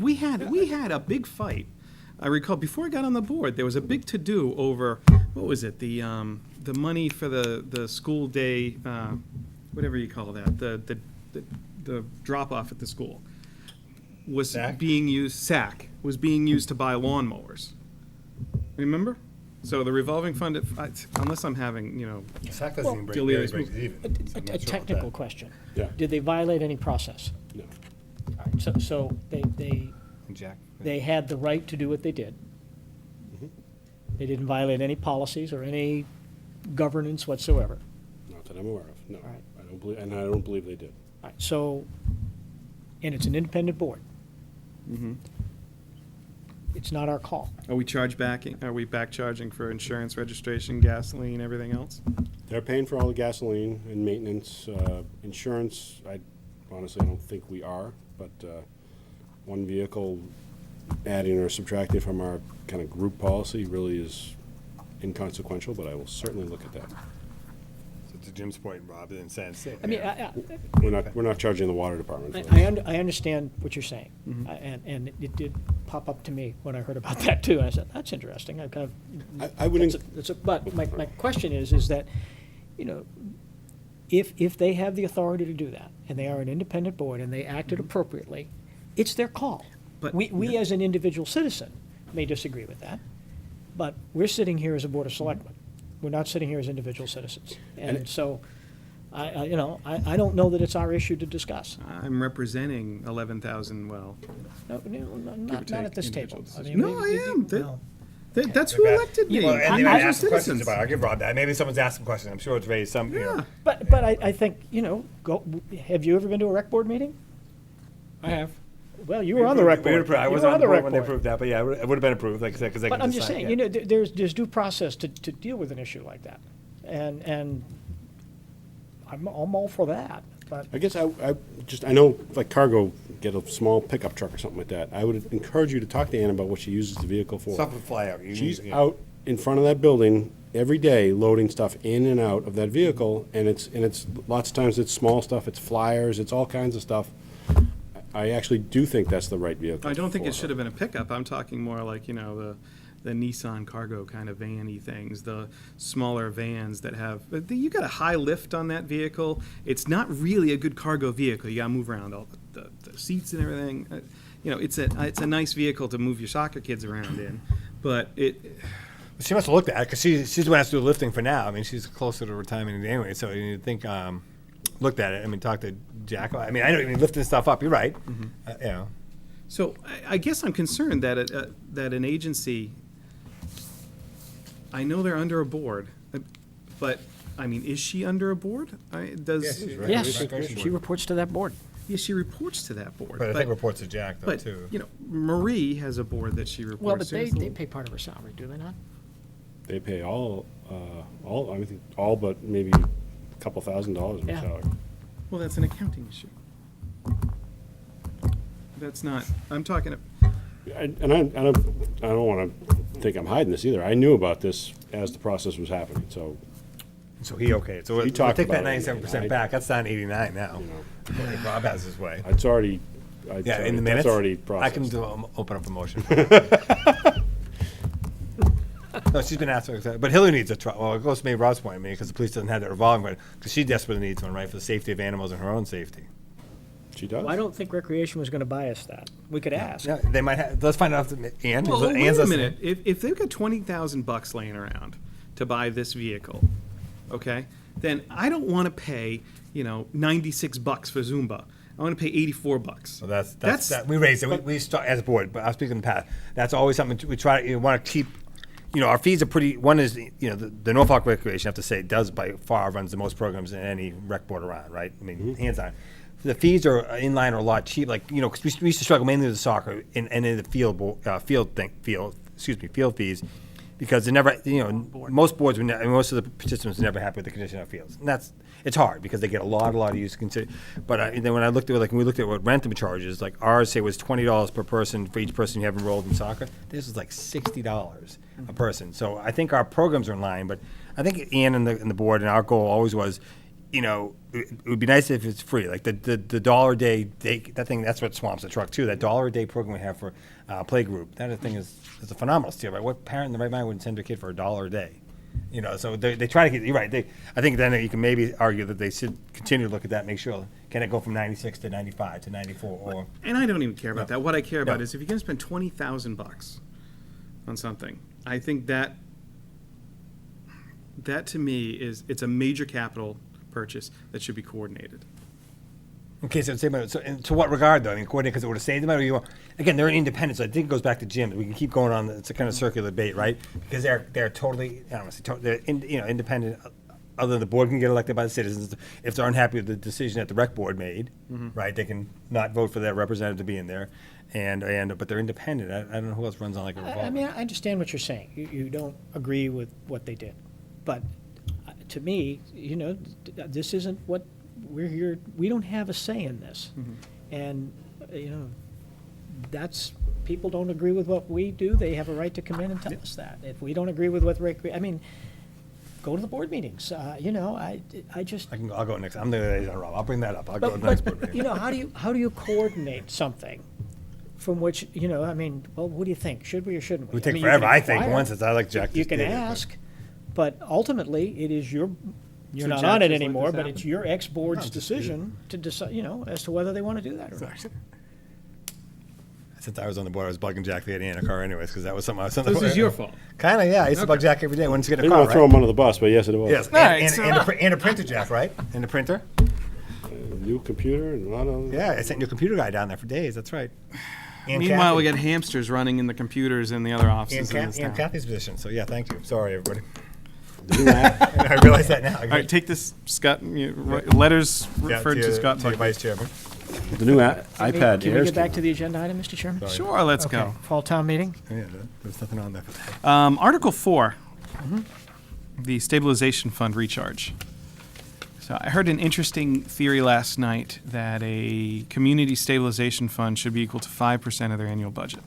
we had a big fight. I recall before I got on the board, there was a big to-do over what was it, the money for the school day, whatever you call that, the drop off at the school was SAC? being used. SAC was being used to buy lawnmowers. Remember? So the revolving fund, unless I'm having SAC doesn't even break, Delirious barely breaks even. I'm not sure A about technical that. question. Yeah. Did they violate any process? No. All right, so Jack? they had the right to do what they did. They didn't violate any policies or any governance whatsoever. Not that I'm aware of, no. All right. I don't believe they did. All right, so and it's an independent board. It's not our call. Are we back charging for insurance, registration, gasoline, everything else? They're paying for all the gasoline and maintenance, insurance. I honestly don't think we are, but one vehicle adding or subtracting from our kind of group policy really is inconsequential, but I will certainly look at that. So to Jim's point, Rob, in a sense. I mean, We're not charging the water department for that. I understand what you're saying, and it did pop up to me when I heard about that too. And I said, "That's interesting." I kind of, I would, but my question is that, you know, if they have the authority to do that, and they are an independent board, and they acted appropriately, it's their call. But- We as an individual citizen may disagree with that, but we're sitting here as a board of selectmen. We're not sitting here as individual citizens, and so. I don't know that it's our issue to discuss. I'm representing 11,000, well, No, not take at this table. individuals. I mean, No, I am. That's who Okay. elected me. Well, and they I might was ask some questions citizens. about it. I'll give Rob that. Maybe someone's asking questions. I'm sure it's raised some, you know. Yeah. But I think, have you ever been to a rec board meeting? I have. Well, you were on the rec board. I You was were on the rec board when they board. approved that, but yeah, it would have been approved, like I said, because they But can I'm just decide, saying, yeah. there's due process to deal with an issue like that. And I'm all for that, but. I guess I know like cargo, get a small pickup truck or something like that. I would encourage you to talk to Ann about what she uses the vehicle for. Stuff would fly out. She's out in front of that building every day loading stuff in and out of that vehicle, and it's lots of times it's small stuff, it's flyers, it's all kinds of stuff. I actually do think that's the right vehicle. I don't think for it should her. have been a pickup. I'm talking more like, the Nissan cargo kind of van-y things, the smaller vans that have, you got a high lift on that vehicle. It's not really a good cargo vehicle. You gotta move around all the seats and everything. It's a nice vehicle to move your soccer kids around in, but She must have looked at it, because she's the one that has to do the lifting for now. I mean, she's closer to retirement anyway, so you think, looked at it. I mean, talked to Jack. I mean, I know, lifting stuff up, you're right. So I guess I'm concerned that that an agency, I know they're under a board, but, I mean, is she under a board? Yes, she reports to that board. Yes, she reports to that board. But I think reports to Jack, though, But, too. Marie has a board that she reports to. Well, but It's a they little- pay part of her salary, do they not? They pay all, I think, all but maybe a couple $1,000 of her Yeah. salary. Well, that's an accounting issue. That's not, I'm talking, I don't want to think I'm hiding this either. I knew about this as the process was happening, so, So he okayed. So we'll talked take that about it. 97% back. That's down 89 now. you know, If Rob has his way. it's already, Yeah, in the minutes. that's already I can processed. open up a motion. No, she's been asked, but Hillary needs a truck. Well, it goes to maybe Rob's point, because the police doesn't have that revolving, but because she desperately needs one, right, for the safety of animals and her own safety. She does. Well, I don't think Recreation was gonna buy us that. We could ask. Yeah, they might have. Let's find out. Ann, well, wait Ann's a listening. minute. If they've got $20,000 laying around to buy this vehicle, okay, then I don't want to pay, $96 for Zumba. I want to pay $84. So that's that. We raised it. We start as a board, but I was speaking in the past. That's always something we try. You want to keep. Our fees are pretty. One is the Norfolk Recreation, I have to say, does by far runs the most programs in any rec board around, right? I mean, hands on. The fees are in line or a lot cheap. Like because we used to struggle mainly with the soccer and in the field fees, because they never most boards most of the participants are never happy with the condition of fields, and it's hard because they get a lot of use consider. But then when I looked at when we looked at what rental charges, like ours say was $20 per person for each person you have enrolled in soccer. This was like $60 a person. So I think our programs are in line, but I think Ann and the board and our goal always was, it would be nice if it's free. Like the $1 a day, that's what swamps the truck too. That $1 a day program we have for play group, that thing is a phenomenal steal, right? What parent in the right mind wouldn't send their kid for $1 a day? So they try to get, you're right. I think then you can maybe argue that they should continue to look at that, make sure, can it go from 96 to 95 to 94 or? And I don't even care about that. What I care about No. is if you're going to spend $20,000 on something, I think that to me it's a major capital purchase that should be coordinated. Okay, so to what regard though? I mean, coordinate because it would have saved them, or again, they're independent. So I think it goes back to Jim. We can keep going on. It's a kind of circular debate, right? Because they're totally, I don't want to say they're independent other than the board can get elected by the citizens, if they're unhappy with the decision that the rec board made, right, they can not vote for their representative to be in there, but they're independent. I don't know who else runs on like a revolving. I mean, I understand what you're saying. You don't agree with what they did. But to me, this isn't what we're here, we don't have a say in this. And, people don't agree with what we do, they have a right to come in and tell us that. If we don't agree with what go to the board meetings. I just. I'll go next. I'm the liaison, Rob. I'll bring that up. I'll go to the next board meeting. How do you coordinate something from which, what do you think? Should we or shouldn't we? It would take you forever, can I think, inquire, once it's, I like Jack. You just can did it, but- ask, but ultimately, it is you're So not Jack on it just let anymore, this but happen? it's your ex-board's decision to decide, as to whether they want to do that or not. Since I was on the board, I was bugging Jack to get in a car anyways, because that was something I was. This is your fault. Kind of, yeah. I used to bug Jack every day when to get I a didn't car, want to throw right? him under the bus, but yes, it was. Yes, right, and, so- and a printer, Jack, right? And a printer. New computer and a lot of. Yeah, I sent your computer guy down there for days. That's right. And Meanwhile, we Kathy. got hamsters running in the computers in the other offices in this And town. Kathy's position. So yeah, thank you. Sorry, everybody. The new app- I realize that now. All right, take this, Scott, letters referred to Scott. to the Take vice chairman. The new iPad Can we Airs get back came to the agenda item, Mr. Chairman? Sorry. Sure, let's Okay, go. fall town meeting? Yeah, there's nothing on there for that. Article 4, the stabilization fund recharge. So I heard an interesting theory last night that a community stabilization fund should be equal to 5% of their annual budget.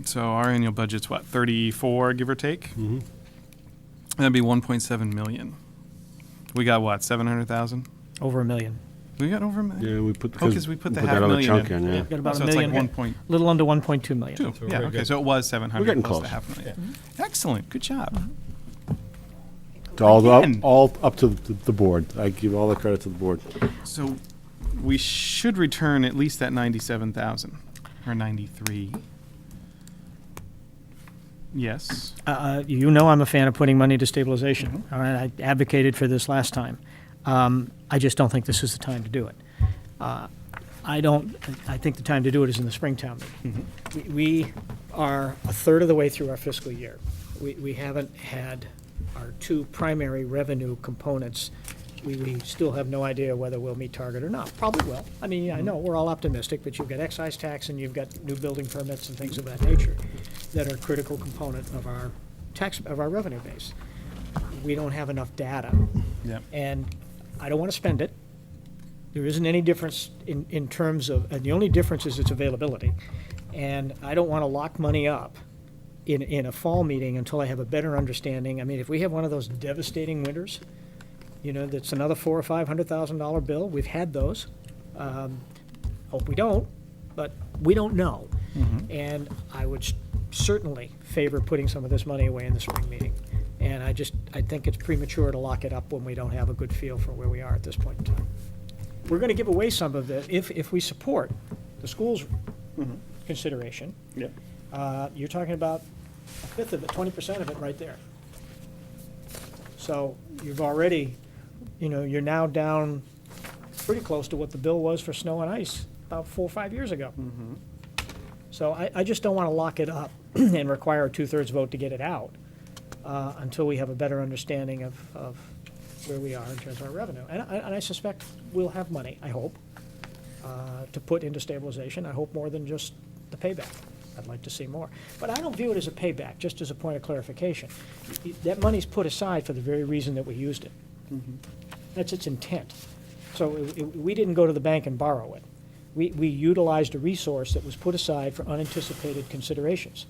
So our annual budget's what, 34, give or take? Mhm. That'd be 1.7 million. We got what, 700,000? Over $1 million. We got over a million? Yeah, we put. Oh, 'cause we put the half that other million chunk in. in, yeah. Got about So $1 it's like million, 1.2. little under 1.2 million. we're Yeah, very okay, good. so it was 700 We're getting plus the close. half million. Excellent, good job. It's all Again. all up to the board. I give all the credit to the board. So we should return at least that 97,000 or 93. Yes. I'm a fan of putting money to stabilization. All right, I advocated for this last time. I just don't think this is the time to do it. I think the time to do it is in the Springtown meeting. We are a third of the way through our fiscal year. We haven't had our two primary revenue components. We still have no idea whether we'll meet target or not. Probably will. I mean, I know, we're all optimistic, but you've got excise tax and you've got new building permits and things of that nature that are a critical component of our our revenue base. We don't have enough data. Yep. And I don't want to spend it. There isn't any difference in terms of, and the only difference is its availability. And I don't want to lock money up in a fall meeting until I have a better understanding. I mean, if we have one of those devastating winters, that's another $400,000 or $500,000 bill. We've had those. Hope we don't, but we don't know. And I would certainly favor putting some of this money away in the spring meeting. And I think it's premature to lock it up when we don't have a good feel for where we are at this point in time. We're going to give away some of it if we support the school's consideration. Yep. You're talking about a fifth of it, 20% of it right there. So you've already, you're now down pretty close to what the bill was for snow and ice about 4 or 5 years ago. So I just don't want to lock it up and require a 2/3 vote to get it out until we have a better understanding of where we are in terms of our revenue. And I suspect we'll have money, I hope, to put into stabilization. I hope more than just the payback. I'd like to see more. But I don't view it as a payback, just as a point of clarification. That money's put aside for the very reason that we used it. That's its intent. So we didn't go to the bank and borrow it. We utilized a resource that was put aside for unanticipated considerations.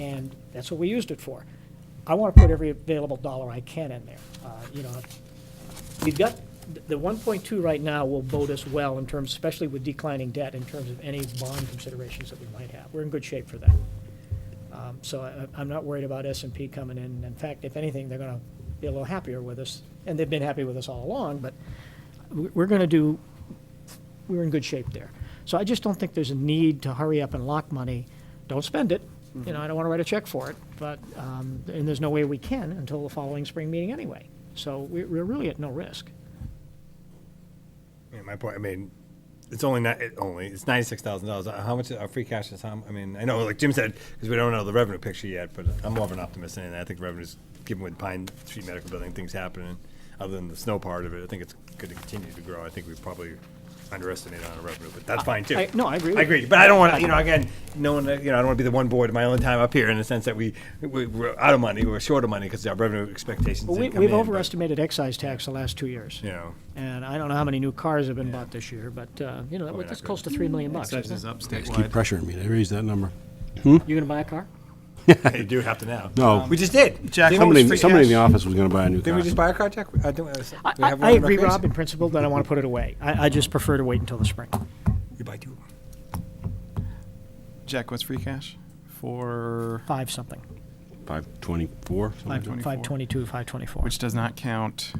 And that's what we used it for. I want to put every available dollar I can in there. We've got, the 1.2 right now will bode us well in terms, especially with declining debt, in terms of any bond considerations that we might have. We're in good shape for that. So I'm not worried about S&P coming in. In fact, if anything, they're going to be a little happier with us. And they've been happy with us all along, but we're in good shape there. So I just don't think there's a need to hurry up and lock money. Don't spend it. I don't want to write a check for it, but, and there's no way we can until the following spring meeting anyway. So we're really at no risk. Yeah, my point, It's it's $96,000. How much our free cash is? I mean, I know, like Jim said, because we don't know the revenue picture yet, but I'm more of an optimist than anything. I think revenue's, given with Pine Street Medical Building, things happening, other than the snow part of it, I think it's going to continue to grow. I think we probably underestimated on our revenue, but that's fine too. I agree. I agree, but I don't want to, again, knowing that, I don't want to be the one board my only time up here in the sense that we're out of money, we're short of money because our revenue expectations Well, didn't come we've in, but, overestimated excise tax the last 2 years. And I don't know how many new cars have been bought this year, but, that's close to $3 million. Excise Isn't is it? up Keep statewide. pressuring me to raise that number. You gonna buy a car? You do have to now. No. We just did. Jack, Didn't what was we- free Somebody in the cash? office was gonna buy a new car. Didn't we just buy a car, Jack? Do we have I one in agree, recreation? Rob, in principle, that I want to put it away. I just prefer to wait until the spring. You buy two. Jack, what's free cash for, 5 something, 524, something like that. 522, 524. which does not count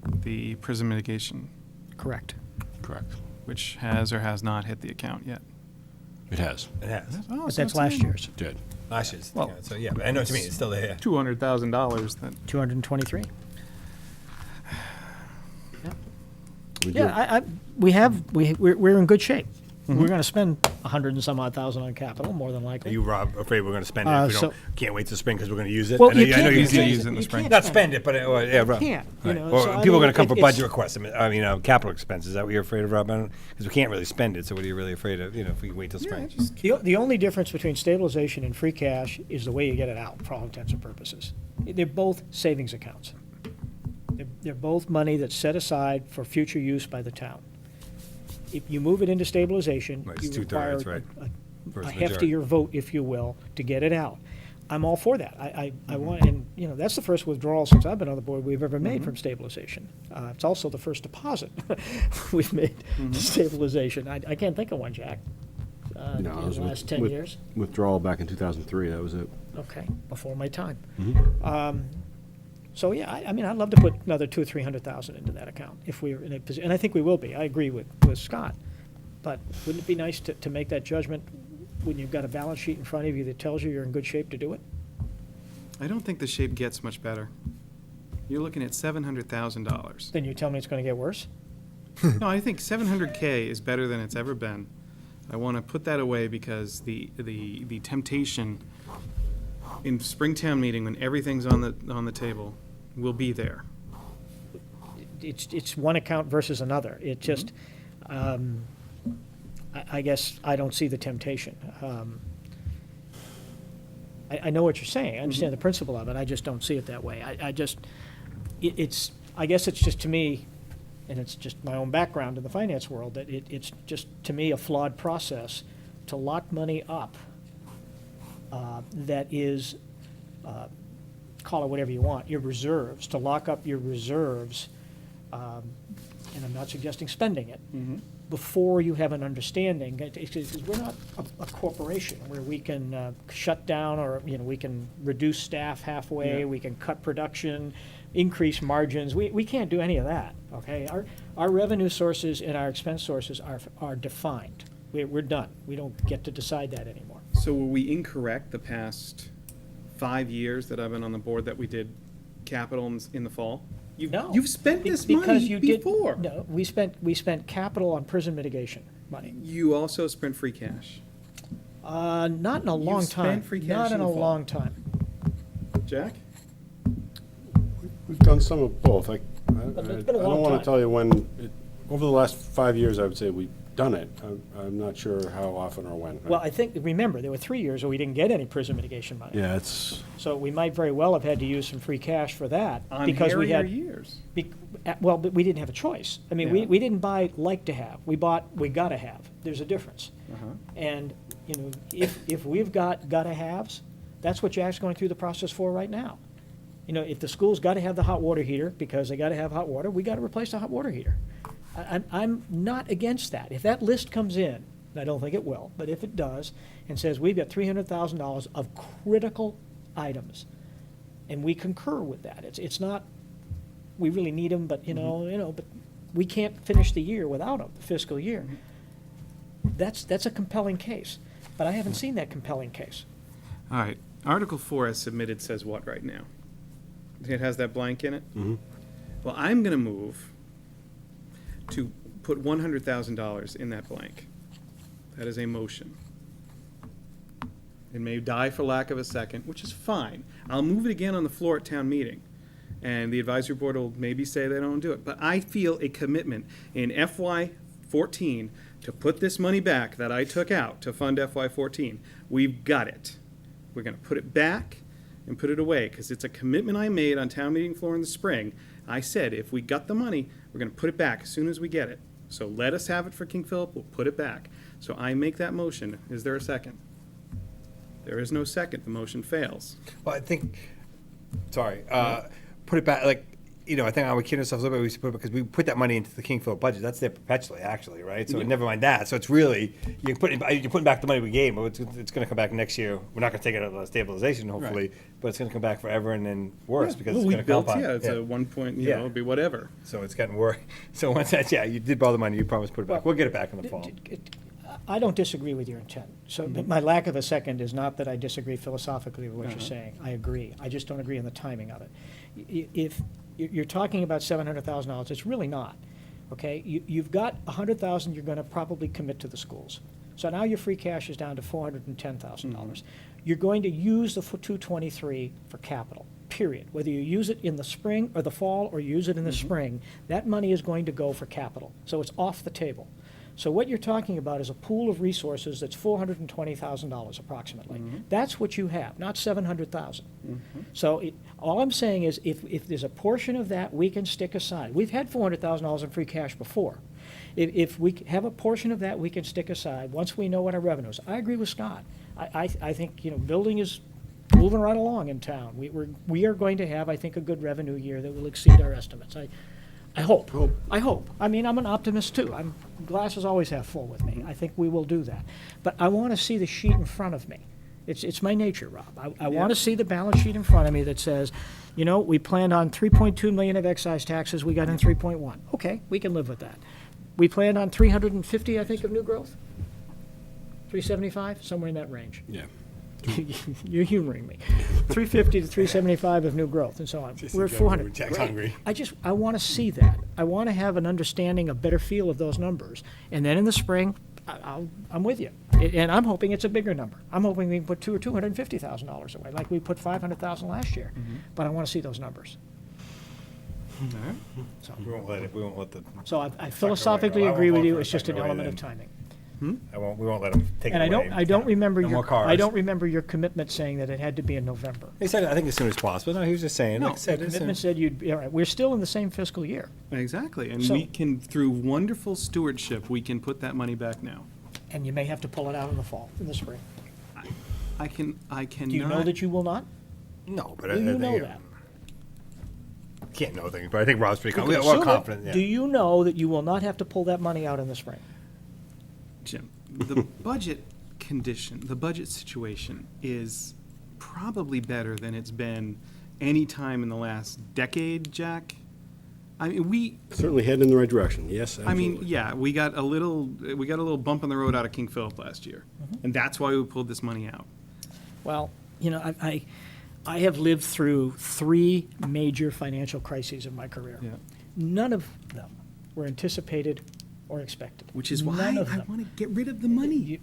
the prison mitigation, Correct. Correct. which has or has not hit the account yet. It has. It has. Oh, But so that's it's last in year's, Did. Last year's. Well- So yeah, but I know what you mean. It's still there. $200,000 that 223. We do. Yeah, we're in good shape. We're going to spend 100 and some odd thousand on capital, more than Are likely. you, Rob, afraid we're going to spend it? If we so- can't wait till spring because we're going to use it. Well, I know, you I know can't you easy to can't. use in the spring. Not spend it, but yeah, Rob. can't, you know, Or so, I people are mean, going to come for it's- budget requests. I mean, capital expenses. Is that what you're afraid of, Rob? Because we can't really spend it. So what are you really afraid of? If we wait till spring. The only difference between stabilization and free cash is the way you get it out, for all intents and purposes. They're both savings accounts. They're both money that's set aside for future use by the town. If you move it into stabilization, Right, it's you require two-thirds, right? a First majority. heftier vote, if you will, to get it out. I'm all for that. I want, and, that's the first withdrawal since I've been on the board we've ever made from stabilization. It's also the first deposit we've made to stabilization. I can't think of one, Jack, No, in it was the last 10 with years. Withdrawal back in 2003, that was it. Okay, before my time. Mm-hmm. So, yeah, I mean, I'd love to put another 200,000 or 300,000 into that account if we were in a position, and I think we will be. I agree with Scott. But wouldn't it be nice to make that judgment when you've got a balance sheet in front of you that tells you you're in good shape to do it? I don't think the shape gets much better. You're looking at $700,000. Then you tell me it's going to get worse? No, I think 700K is better than it's ever been. I want to put that away because the temptation in Springtown meeting when everything's on the table will be there. It's one account versus another. It just, I guess I don't see the temptation. I know what you're saying. I understand the principle of it. I just don't see it that way. I guess it's just, to me, and it's just my own background in the finance world, that it's just, to me, a flawed process to lock money up that is, call it whatever you want, your reserves, to lock up your reserves, and I'm not suggesting spending it, before you have an understanding. Because we're not a corporation where we can shut down, or we can reduce staff halfway, Yeah. we can cut production, increase margins. We can't do any of that. Okay, our revenue sources and our expense sources are defined. We're done. We don't get to decide that anymore. So were we incorrect the past 5 years that I've been on the board that we did capital in the fall? No. You've spent Be- this because money you did- before. No, we spent capital on prison mitigation money. You also spent free cash. Not in a long spent time. free cash Not in in the a fall. long time. Jack? We've done some of both. I it's been a I long don't want time. to tell you when, over the last 5 years, I would say we've done it. I'm not sure how often or when. Well, I think, remember, there were 3 years where we didn't get any prison mitigation money. Yeah, it's, So we might very well have had to use some free cash for that. On because we hairier had, years. well, but we didn't have a choice. I mean, Yeah. we didn't buy like to have. We bought we gotta have. There's a difference. And, if we've got gotta haves, that's what Jack's going through the process for right now. If the school's gotta have the hot water heater because they gotta have hot water, we gotta replace the hot water heater. I'm not against that. If that list comes in, and I don't think it will, but if it does, and says we've got $300,000 of critical items, and we concur with that, it's not, we really need them, but, but we can't finish the year without them, the fiscal year. That's a compelling case, but I haven't seen that compelling case. All right. Article 4 as submitted says what right now? It has that blank in it? Well, I'm going to move to put $100,000 in that blank. That is a motion. It may die for lack of a second, which is fine. I'll move it again on the floor at town meeting, and the advisory board will maybe say they don't do it. But I feel a commitment in FY14 to put this money back that I took out to fund FY14. We've got it. We're going to put it back and put it away, because it's a commitment I made on town meeting floor in the spring. I said, if we got the money, we're going to put it back as soon as we get it. So let us have it for King Philip, we'll put it back. So I make that motion. Is there a second? There is no second. The motion fails. Well, I think, sorry, put it back, like, you know, I think I would kid ourselves a little bit, we should put it, because we put that money into the King Philip budget, that's there perpetually, actually, right? So Yeah. never mind that, so it's really, you're putting back the money we gave, but it's gonna come back next year, we're not gonna take it out of stabilization, hopefully, but it's gonna come back forever and then worse, because Well, it's we gonna built, compound. yeah, it's a 1 point, you Yeah. know, it'll be whatever. So it's getting worse, so once that, yeah, you did borrow the money, you promised to put it back, we'll get it back in the fall. I don't disagree with your intent. So my lack of a second is not that I disagree philosophically with what you're Uh-huh. saying. I agree. I just don't agree on the timing of it. If you're talking about $700,000, it's really not, okay? You've got $100,000 you're going to probably commit to the schools. So now your free cash is down to $410,000. You're going to use the 223 for capital, period. Whether you use it in the spring or the fall or you use it in the spring, that money is going to go for capital. So it's off the table. So what you're talking about is a pool of resources that's $420,000 approximately. That's what you have, not $700,000. So all I'm saying is if there's a portion of that we can stick aside, we've had $400,000 in free cash before. If we have a portion of that we can stick aside, once we know what our revenue is. I agree with Scott. I think, you know, building is moving right along in town. We are going to have, I think, a good revenue year that will exceed our estimates. I hope. I hope. I mean, I'm an optimist too. Glasses always half full with me. I think we will do that. But I want to see the sheet in front of me. It's my nature, Rob. I want to see the balance sheet in front of me that says, you know, we planned on 3.2 million of excise taxes, we got in 3.1. Okay, we can live with that. We planned on 350, I think, of new growth? 375, somewhere in that range. Yeah. You're humoring me. 350 to 375 of new growth and so on. We're at 400. Jack's Great. hungry. I want to see that. I want to have an understanding, a better feel of those numbers. And then in the spring, I'm with you. And I'm hoping it's a bigger number. I'm hoping we can put $250,000 away, like we put $500,000 last year. But I want to see those numbers. We won't let the, So I philosophically I won't agree with vote you. for It's just an second away element of then. timing. we won't let them take it And away. I don't remember No more I cars. don't remember your commitment saying that it had to be in November. He said, I think as soon as possible. No, he was just saying, like I No, said, The it's commitment said all right, we're still in the same fiscal year. Exactly, and So- we can, through wonderful stewardship, we can put that money back now. And you may have to pull it out in the fall, in the spring. I cannot. Do you know that you will not? no, but Do you know that? Can't know things, but I think Rob's pretty Okay, confident. We're assume it. confident, yeah. Do you know that you will not have to pull that money out in the spring? Jim, the budget condition, the budget situation is probably better than it's been any time in the last decade, Jack. I mean, Certainly heading in the right direction, yes, I mean, absolutely. yeah, we got a little bump in the road out of King Philip last year, and that's why we pulled this money out. Well, you know, I have lived through 3 major financial crises in my career. Yeah. None of them were anticipated or expected. Which is None why of I them. want to get rid of the money.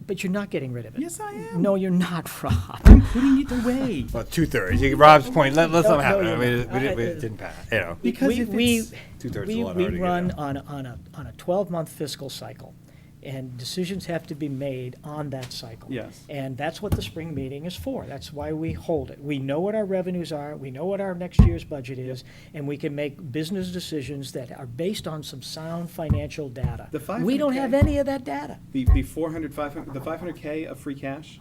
But you're not getting rid of it. Yes, I am. No, you're not, Rob. I'm putting it away. Well, 2/3. Rob's point, let's No, let him have it. no, I mean, you're not. it didn't pass, you know. Because if it's- 2/3 is we a lot harder to get run out. on a 12-month fiscal cycle, and decisions have to be made on that cycle. Yes. And that's what the spring meeting is for. That's why we hold it. We know what our revenues are, we know what our next year's budget is, and we can make business decisions that are based on some sound financial data. The We don't 500K. have any of that data. The 500, the 500K of free cash,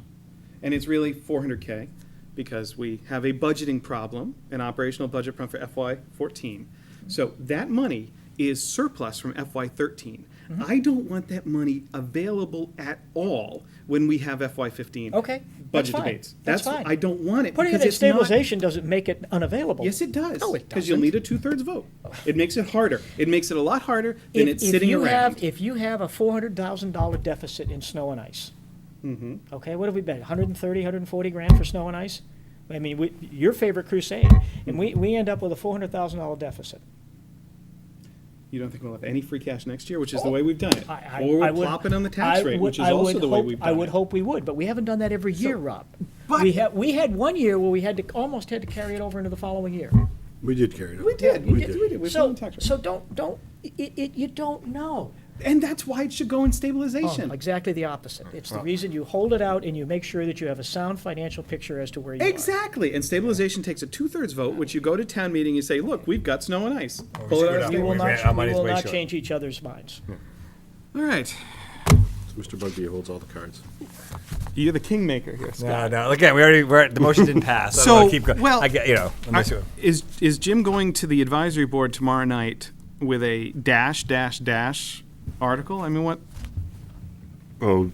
and it's really 400K, because we have a budgeting problem, an operational budget problem for FY14. So that money is surplus from FY13. I don't want that money available at all when we have FY15 Okay, that's budget fine. debates. That's fine. I don't want it Putting it because in it's not. stabilization doesn't make it unavailable. Yes, it does. No, it Because you'll doesn't. need a 2/3 vote. It makes it harder. It makes it a lot harder than it's If sitting you around. if you have a $400,000 deficit in snow and ice, okay, what have we bet? 130, 140 grand for snow and ice? I mean, your favorite crusade, and we end up with a $400,000 deficit. You don't think we'll have any free cash next year, which is the way we've done it? I Or we're would- plopping on the tax I rate, would- which is I also would the way hope- we've done I it. would hope we would, but we haven't done that every year, Rob. But- We had one year where we had to, almost had to carry it over into the following year. We did carry it over. We did, we We did, did. we did. We've So, done the tax rate. so don't, you don't know. And that's why it should go in Oh, stabilization. exactly the opposite. It's the reason you hold it out and you make sure that you have a sound financial picture as to where you are. Exactly, and stabilization takes a 2/3 vote, which you go to town meeting, you say, look, we've got snow and ice. we Pull it screwed out. up. We will Our not, we money's will way not short. change each other's minds. All right, Mr. Bugby holds all the cards. you're the kingmaker here, Scott. No. Again, the motion didn't pass. I don't So, wanna keep going. well, I get, unless you. Is Jim going to the advisory board tomorrow night with a dash article? I mean, what? Oh,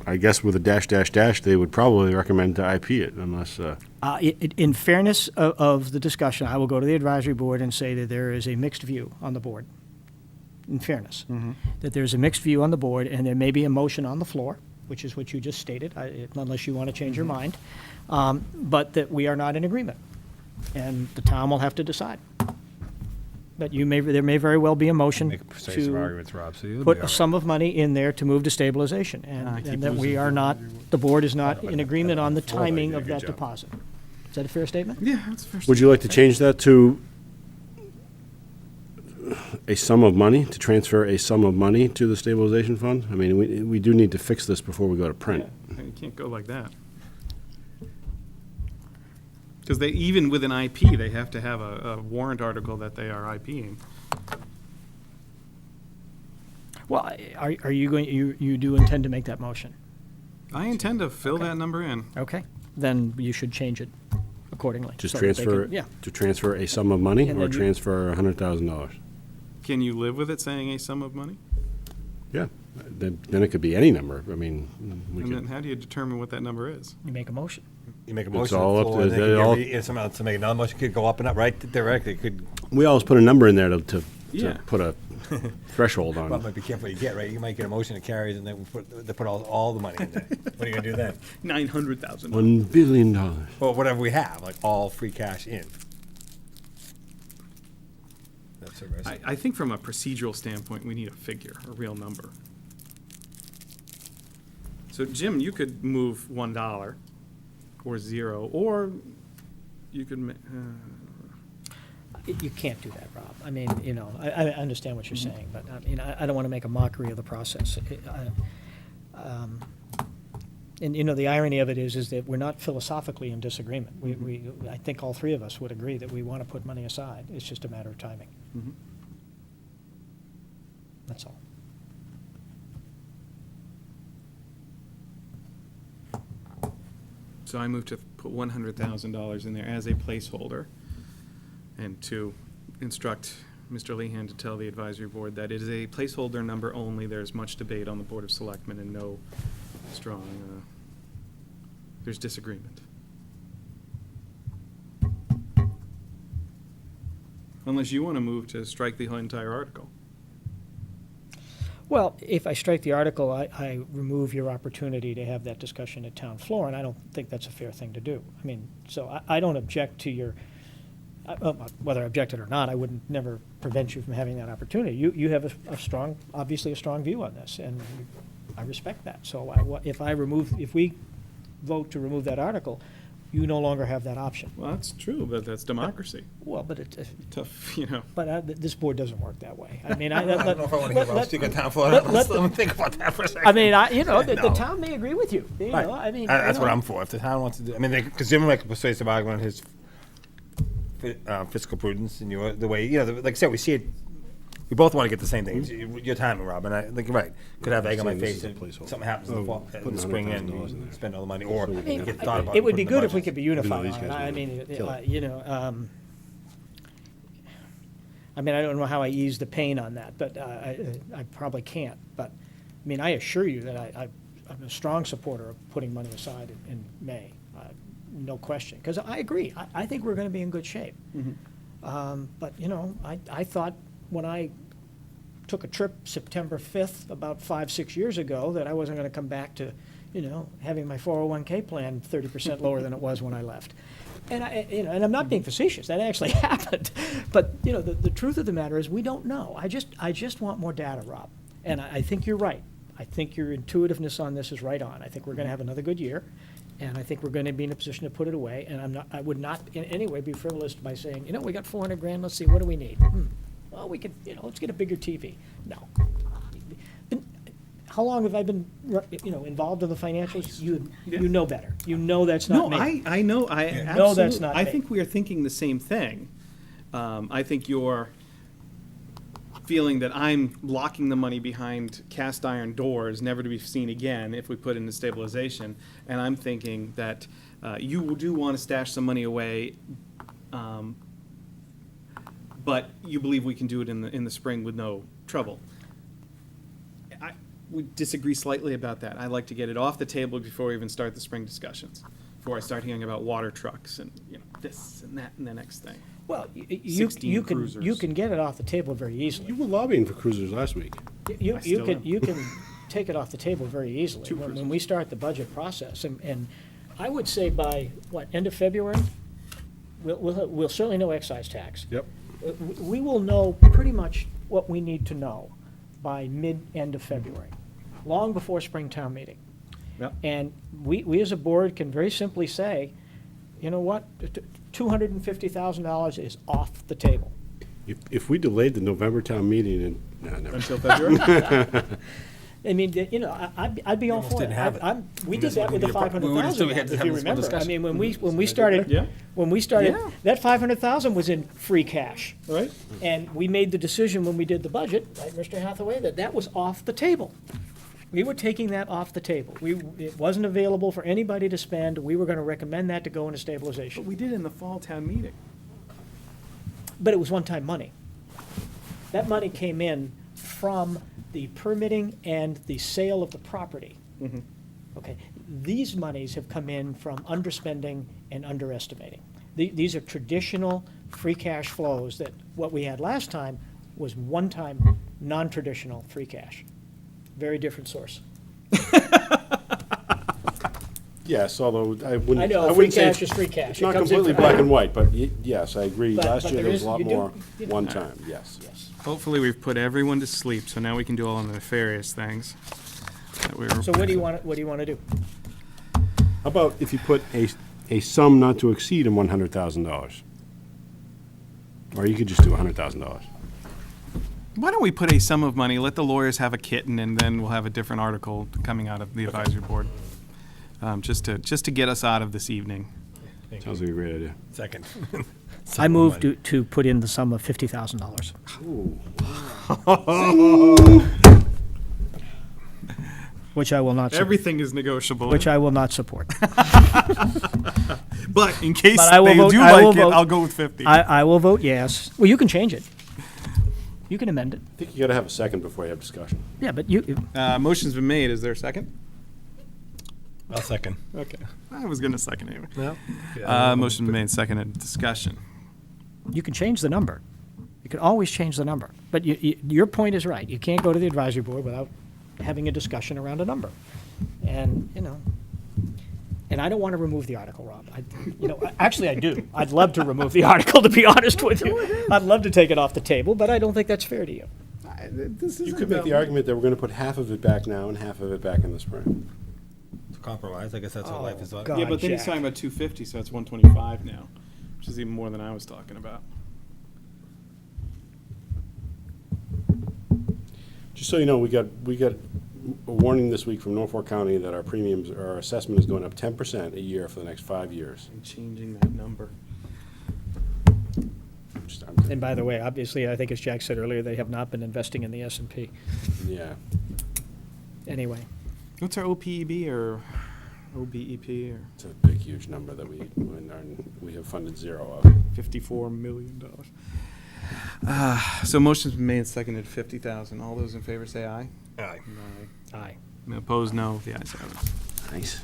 I guess with a dash, they would probably recommend to IP it unless, In fairness of the discussion, I will go to the advisory board and say that there is a mixed view on the board. In fairness, that there's a mixed view on the board, and there may be a motion on the floor, which is what you just stated, unless you want to change your mind, but that we are not in agreement, and the town will have to decide. But there may very well be a motion Say some to arguments, Rob, so you'll be put all a right. sum of money in there to move to stabilization, keep and that we losing are to not, the board is not in agreement on the Floor, you timing did a of good that job. deposit. Is that a fair statement? Yeah, that's first. would you like to change that to a sum of money, to transfer a sum of money to the stabilization fund? I mean, we do need to fix this before we go to print. You can't go like that. Because even with an IP, they have to have a warrant article that they are IPing. Well, are you going, you do intend to make that motion? I intend to fill that number in. Okay, then you should change it accordingly. Just so that they transfer, can- Yeah, to transfer a sum of money And or then you- transfer $100,000? Can you live with it saying a sum of money? Yeah, then it could be any number. I mean, we And then could, how do you determine what that number is? you make a motion. You make a It's motion. all on the up floor, to- and then they it all- could be- somehow to make another motion could go up and up, right? Theoretically, it could. we always put a number in there to Yeah. put a threshold Well, on. but be careful what you get, right? You might get a motion that carries, and then they put all the money in there. What are you gonna do then? 900,000. $1 billion. Well, whatever we have, like all free cash in. That's the rest. I think from a procedural standpoint, we need a figure, a real number. So Jim, you could move $1 or 0, or you could, You can't do that, Rob. I mean, I understand what you're saying, but I don't want to make a mockery of the process. And the irony of it is that we're not philosophically in disagreement. I think all three of us would agree that we want to put money aside. It's just a matter of timing. That's all. so I move to put $100,000 in there as a placeholder, and to instruct Mr. Lehan to tell the advisory board that it is a placeholder number only. There's much debate on the Board of Selectmen and no strong, there's disagreement. Unless you want to move to strike the whole entire article. Well, if I strike the article, I remove your opportunity to have that discussion at town floor, and I don't think that's a fair thing to do. I mean, so I don't object to your, whether I objected or not, I wouldn't never prevent you from having that opportunity. You have a strong, obviously a strong view on this, and I respect that. So if we vote to remove that article, you no longer have that option. Well, that's true, but that's democracy. Well, but it, Tough, but this board doesn't work that way. I mean, I I don't know if I want to hear Rob speak on town floor. let- Let me think about that for a second. I mean, the No. town may agree with you. Right. I mean, That's what I'm for. If the town wants to do, I mean, because Jim make a persuasive argument on his fiscal prudence and the way, like I said, we see it. We both want to get the same thing. Your timing, Rob, and I think you're right. Could have egg on my Saying this uh, is face a and placeholder. something happens in the fall, in putting the spring, and $100,000 in you there. spend all the money, or So we can get thought about. It would putting be the good if we budget. could be unified these on guys it. I would mean, kill it. I mean, I don't know how I ease the pain on that, but I probably can't. But, I mean, I assure you that I'm a strong supporter of putting money aside in May, no question. Because I agree, I think we're going to be in good shape. But, I thought when I took a trip September 5th, about 5-6 years ago, that I wasn't going to come back to, having my 401K plan 30% lower than it was when I left. And and I'm not being facetious, that actually happened. But, the truth of the matter is, we don't know. I just want more data, Rob. And I think you're right. I think your intuitiveness on this is right on. I think we're gonna have another good year, and I think we're gonna be in a position to put it away. And I would not in any way be frivolous by saying, we got 400 grand, let's see, what do we need? Well, we could, let's get a bigger TV. No. How long have I been, involved in the financials? You know better. You know that's not No, me. I know, I know absolutely, that's not I me. think we are thinking the same thing. I think you're feeling that I'm locking the money behind cast iron doors, never to be seen again if we put into stabilization. And I'm thinking that you do want to stash some money away, but you believe we can do it in the spring with no trouble. I would disagree slightly about that. I'd like to get it off the table before we even start the spring discussions, before I start hearing about water trucks and this and that and the next thing. Well, 16 you cruisers. can get it off the table very easily. You were lobbying for cruisers last week. You still can am. you can take it off the table very easily Two when cruisers. we start the budget process. And I would say by end of February, we'll certainly know excise tax. Yep. We will know pretty much what we need to know by end of February, long before Springtown meeting. Yep. And we as a board can very simply say, you know what, $250,000 is off the table. If we delayed the November town meeting and, never. Until February? I mean, I'd be all for it. didn't have it. We We did just that with the wouldn't be a pro- we would've still 500,000, had to if have you this one remember. I discussion. mean, when we started, Yeah. Yeah. that 500,000 was in free cash. Right? And we made the decision when we did the budget, right, Mr. Hathaway, that was off the table. We were taking that off the table. It wasn't available for anybody to spend. We were gonna recommend that to go into But stabilization. we did in the fall town meeting. But it was one-time money. That money came in from the permitting and the sale of the property. Okay, these monies have come in from underspending and underestimating. These are traditional free cash flows that what we had last time was one-time, non-traditional free cash. Very different source. Yes, although I wouldn't. I know, wouldn't free say cash is free cash. It's It not comes in completely from- black and white, but yes, I agree. But- Last but year there there was is- a lot you do- more you- one time, yes. Yes. Hopefully, we've put everyone to sleep, so now we can do all the nefarious things that we were. So what do you want to do? How about if you put a sum not to exceed $100,000? Or you could just do $100,000. Why don't we put a sum of money, let the lawyers have a kitten, and then we'll have a different article coming out of the advisory board, just to get us out of this evening. Sounds like a great idea. Second. I move to put in the sum of $50,000. Which I will not support. Everything is negotiable. Which I will not support. But in case But I will they vote- do I will like it, vote- I'll go with 50. I will vote yes. Well, you can change it. You can amend it. I think you gotta have a second before you have discussion. Yeah, but you, Motion's been made. Is there a second? I'll second. Okay. I was going to second anyway. No? Motion been made, seconded. Discussion. you can change the number. You can always change the number. But your point is right. You can't go to the advisory board without having a discussion around a number. And, and I don't want to remove the article, Rob. Actually, I do. I'd love to remove the article, to be honest with you. I'd love to take it off the table, but I don't think that's fair to you. You could make the argument that we're gonna put half of it back now and half of it back in the spring. It's a compromise. I guess that's what life is like. God. Yeah, but then he's Jack. talking about 250, so that's 125 now, which is even more than I was talking about. Just so you know, we got a warning this week from Norfolk County that our assessment is going up 10% a year for the next 5 years. I'm changing that number. And by the way, obviously, I think as Jack said earlier, they have not been investing in the S&P. Yeah. Anyway, What's our OPEB or OBEP or It's a big, huge number that we have funded zero of. $54 million? So motion's been made, seconded, 50,000. All those in favor say aye. Aye. aye. Opposed, no. The ayes have it. Nice.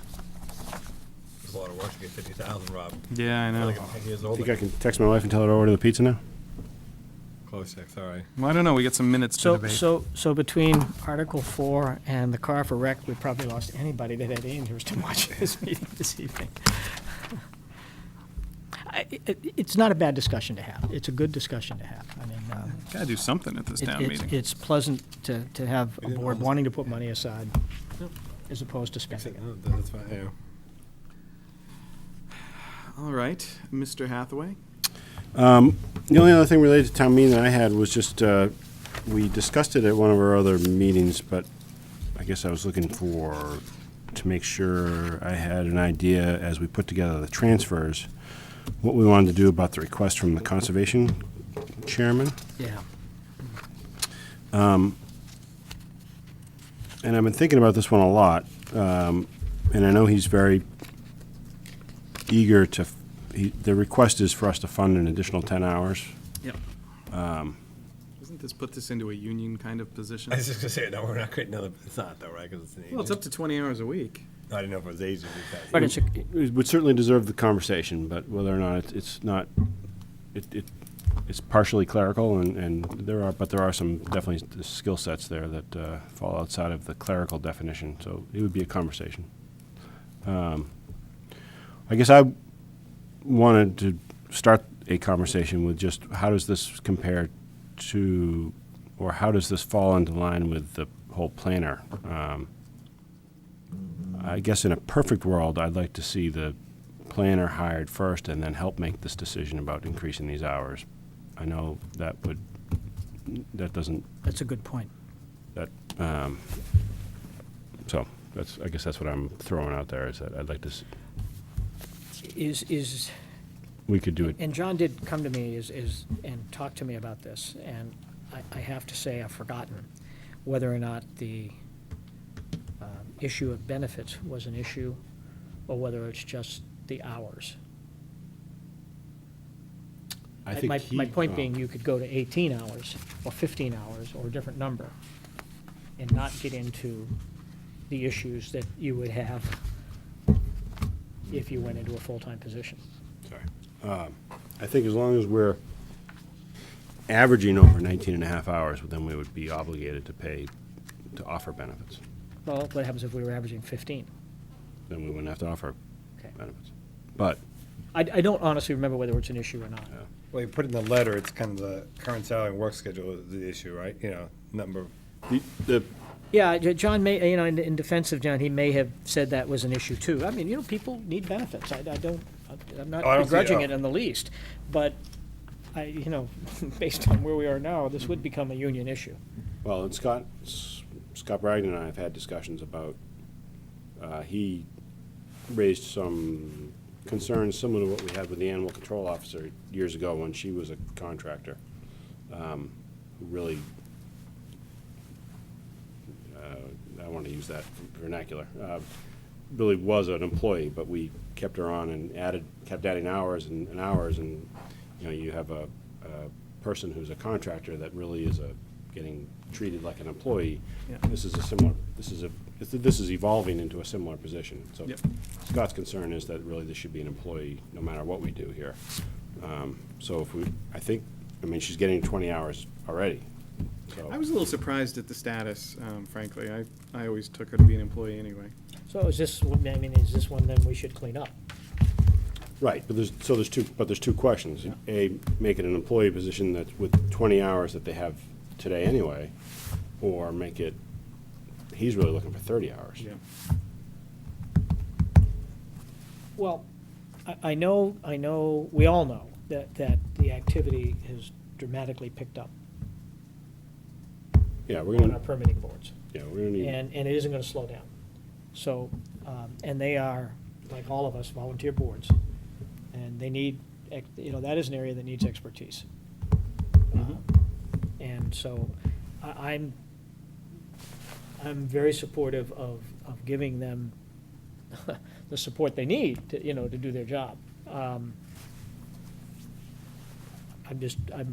It's a lot of work to get 50,000, Rob. Yeah, I know. Like I'm 10 years I old. think I can text my wife and tell her to order the pizza now. Close, yeah, sorry. Well, I don't know. We got some minutes to So, debate. so between Article 4 and the car for rec, we probably lost anybody that had interest to watch this meeting this evening. It's not a bad discussion to have. It's a good discussion to have. I mean, Gotta do something at this town meeting. it's pleasant to have a board wanting to put money aside as opposed to spending it. That's fine, yeah. All right, Mr. Hathaway? The only other thing related to town meeting that I had was just, we discussed it at one of our other meetings, but I guess I was looking to make sure I had an idea as we put together the transfers, what we wanted to do about the request from the conservation chairman. Yeah. And I've been thinking about this one a lot, and I know he's very eager to, the request is for us to fund an additional 10 hours. Yep. Doesn't this put this into a union kind of position? I was just gonna say, no, we're not creating another, it's not though, right, because it's an agent. Well, it's up to 20 hours a week. I didn't know if it was agent. But it's, It would certainly deserve the conversation, but whether or not it's not, it's partially clerical, and there are some definitely skill sets there that fall outside of the clerical definition, so it would be a conversation. I guess I wanted to start a conversation with just how does this compare to, or how does this fall into line with the whole planner? I guess in a perfect world, I'd like to see the planner hired first and then help make this decision about increasing these hours. I know that doesn't, that's a good point. so I guess that's what I'm throwing out there, is that I'd like to, Is we could do it. And John did come to me and talk to me about this, and I have to say I've forgotten whether or not the issue of benefits was an issue, or whether it's just the hours. I think My point being, you could go to 18 hours, or 15 hours, or a different number, and not get into the issues that you would have if you went into a full-time position. Sorry. I think as long as we're averaging over 19 and a half hours, then we would be obligated to offer benefits. Well, what happens if we were averaging 15? Then we wouldn't have to offer Okay. benefits. But, I don't honestly remember whether it's an issue or not. Well, you put in the letter, it's kind of the current salary and work schedule is the issue, right? You know, number of. Yeah, John may, in defense of John, he may have said that was an issue too. I mean, people need benefits. I'm not Oh, I don't see- begrudging oh. it in the least, but based on where we are now, this would become a union issue. well, and Scott Bragdon and I have had discussions about, he raised some concerns similar to what we had with the animal control officer years ago when she was a contractor, who really, I want to use that vernacular, really was an employee, but we kept her on and kept adding hours and hours, and, you have a person who's a contractor that really is getting treated like an employee. Yeah. This is evolving into a similar position. So Yep. Scott's concern is that really this should be an employee no matter what we do here. So she's getting 20 hours already. So I was a little surprised at the status, frankly. I always took her to be an employee anyway. So is this one then we should clean up? Right, but there's two questions. A, make it an employee position that's with 20 hours that they have today anyway, or make it, he's really looking for 30 hours. Yeah. Well, I know, we all know that the activity has dramatically picked up Yeah, we're on our gonna, permitting boards. yeah, we're gonna need, And it isn't gonna slow down. So, and they are, like all of us, volunteer boards, and they need, that is an area that needs expertise. And so, I'm very supportive of giving them the support they need to do their job. I'm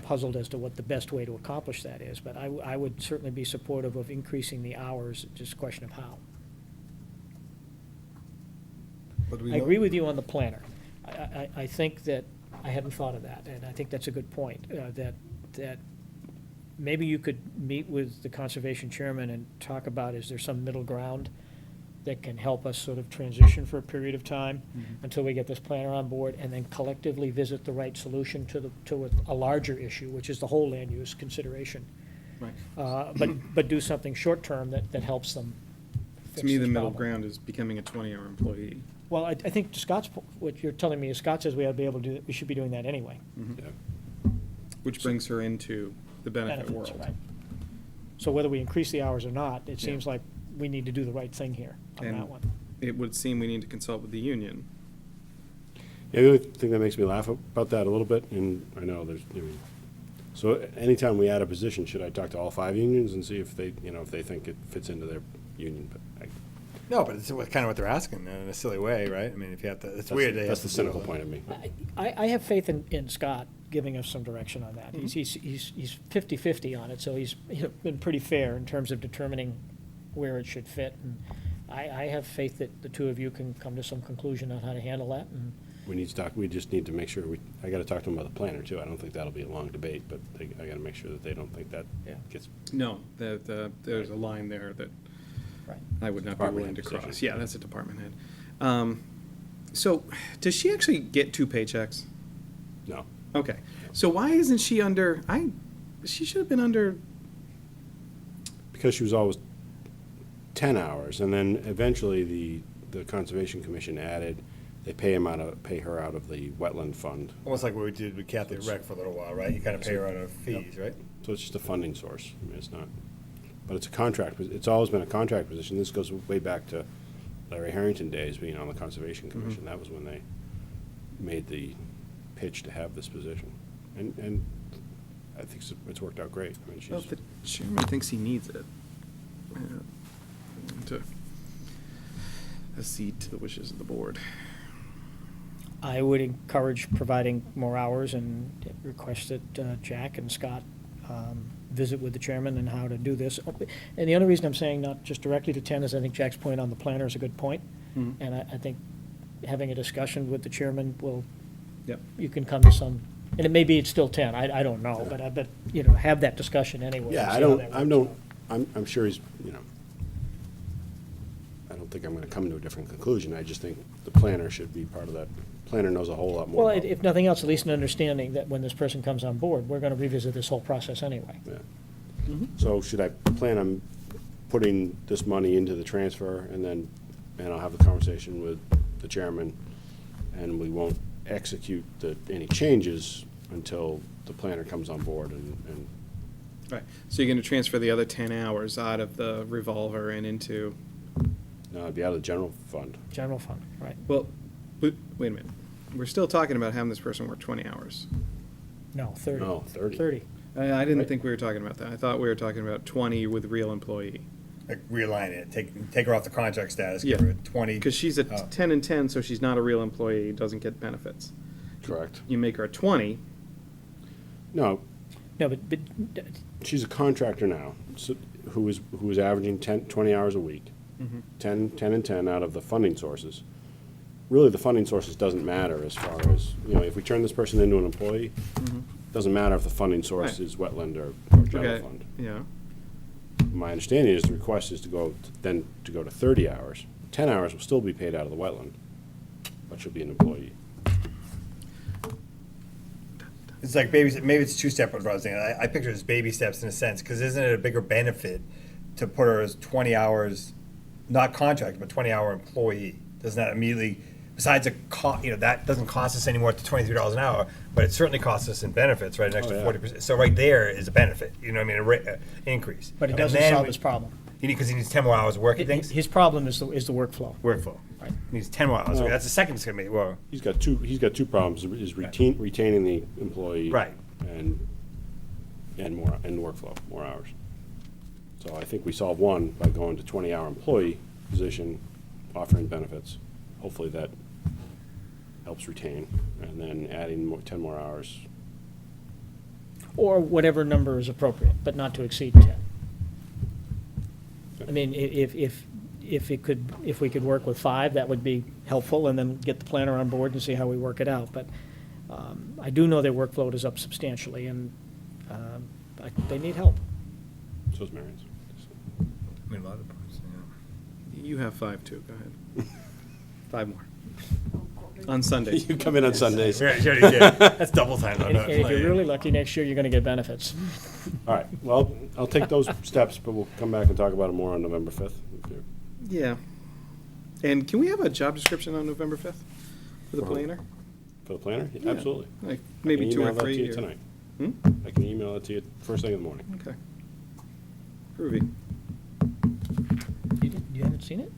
puzzled as to what the best way to accomplish that is, but I would certainly be supportive of increasing the hours, just a question of how. I agree with you on the planner. I think that, I hadn't thought of that, and I think that's a good point, that maybe you could meet with the conservation chairman and talk about, is there some middle ground that can help us sort of transition for a period of time until we get this planner on board, and then collectively visit the right solution to a larger issue, which is the whole land use consideration. Right. But do something short-term that helps them fix To me, the this middle problem. ground is becoming a 20-hour employee. Well, I think Scott's, what you're telling me is Scott says we ought to be able to do, we should be doing that anyway. Yeah. Which brings her into the benefit Benefits, world. right. So whether we increase the hours or not, it seems like we need to do the right thing here on And that one. it would seem we need to consult with the union. Yeah, the only thing that makes me laugh about that a little bit, and I know there's, I mean, so anytime we add a position, should I talk to all 5 unions and see if they, if they think it fits into their union? But No, but it's kind of what they're asking in a silly way, right? I mean, if you have to, it's weird. they That's have the to do cynical it. point of me. I have faith in Scott giving us some direction on Mm-hmm. that. He's 50-50 on it, so he's been pretty fair in terms of determining where it should fit. And I have faith that the two of you can come to some conclusion on how to handle that. And We need to talk, we just need to make sure, I gotta talk to them about the planner too. I don't think that'll be a long debate, but I gotta make sure that they don't think that Yeah. gets, No, there's a line there that Right. I would not be Department willing to head cross. position. Yeah, that's a department head. So, does she actually get 2 paychecks? no. Okay, so why isn't she under, she should have been under, Because she was always 10 hours, and then eventually the Conservation Commission added, they pay her out of the wetland fund. Almost like what we did with Kathy at Rec for a little while, right? You kind of pay her out of fees, right? So it's just a funding source. I mean, it's not, but it's a contract, it's always been a contract position. This goes way back to Larry Harrington days being on the Conservation Commission. That was when they made the pitch to have this position. And I think it's worked out great. I mean, well, she's, if the chairman thinks he needs it. To accede to the wishes of the board. I would encourage providing more hours and request that Jack and Scott visit with the chairman and how to do this. And the only reason I'm saying not just directly to 10 is I think Jack's point on the planner is a good point. And I think having a discussion with the chairman will, Yep. you can come to some, and it may be it's still 10, I don't know, but I bet, have that discussion anyway. yeah, and I see how don't, that I'm works no, out. I'm sure he's, I don't think I'm gonna come to a different conclusion. I just think the planner should be part of that. Planner knows a whole lot more. Well, about- if nothing else, at least an understanding that when this person comes on board, we're going to revisit this whole process anyway. Yeah. So should I plan on putting this money into the transfer, and I'll have a conversation with the chairman, and we won't execute any changes until the planner comes on board and Right, so you're gonna transfer the other 10 hours out of the revolver and into, no, it'd be out of the general fund. General fund, right. well, wait a minute. We're still talking about having this person work 20 hours. No, 30. No, 30. 30. I didn't think we were talking about that. I thought we were talking about 20 with real employee. Like realign it, take her off the contract status, Yeah. give her 20. Because she's a Oh. 10 and 10, so she's not a real employee, doesn't get benefits. Correct. You make her a 20, No, No, but she's a contractor now, so, who is averaging 20 hours a week. 10 and 10 out of the funding sources. Really, the funding sources doesn't matter as far as, if we turn this person into an employee, doesn't matter if the funding source Right. is wetland or general okay, fund. yeah. My understanding is the request is to go to 30 hours. 10 hours will still be paid out of the wetland, but she'll be an employee. It's like maybe it's two-step, what I was thinking. I picture it as baby steps in a sense, because isn't it a bigger benefit to put her as 20 hours, not contract, but 20-hour employee? Doesn't that immediately, besides that doesn't cost us anymore to $23 an hour, but it certainly costs us in benefits, right, an extra yeah. 40%. So right there is a benefit, you know what I mean, increase. But it And doesn't then solve we- his problem. Because he needs 10 more hours of work, he thinks? His problem is the workflow. Workflow. Right. He needs 10 more hours. No. That's the second it's going to be, well, He's got two problems, is retaining the employee. Right. And workflow, more hours. So I think we solve one by going to 20-hour employee position, offering benefits. Hopefully that helps retain, and then adding 10 more hours. Or whatever number is appropriate, but not to exceed 10. I mean, if we could work with 5, that would be helpful, and then get the planner on board and see how we work it out. But I do know their workload is up substantially, and they need help. So is Marion's. I mean, a lot of parts, You have 5 too, go ahead. 5 more. On Sundays. You come in on Sundays. Yeah, you already did. That's double time. And if you're really lucky, next year, you're gonna get benefits. All right, well, I'll take those steps, but we'll come back and talk about it more on November 5th. if you're- Yeah. And can we have a job description on November 5th for the For who? planner? For the planner? Yeah. Absolutely. Like, I maybe can 2 or email that 3? to you or- tonight. Hmm? I can email it to you first thing in the morning. Okay. Groovy. You haven't seen it?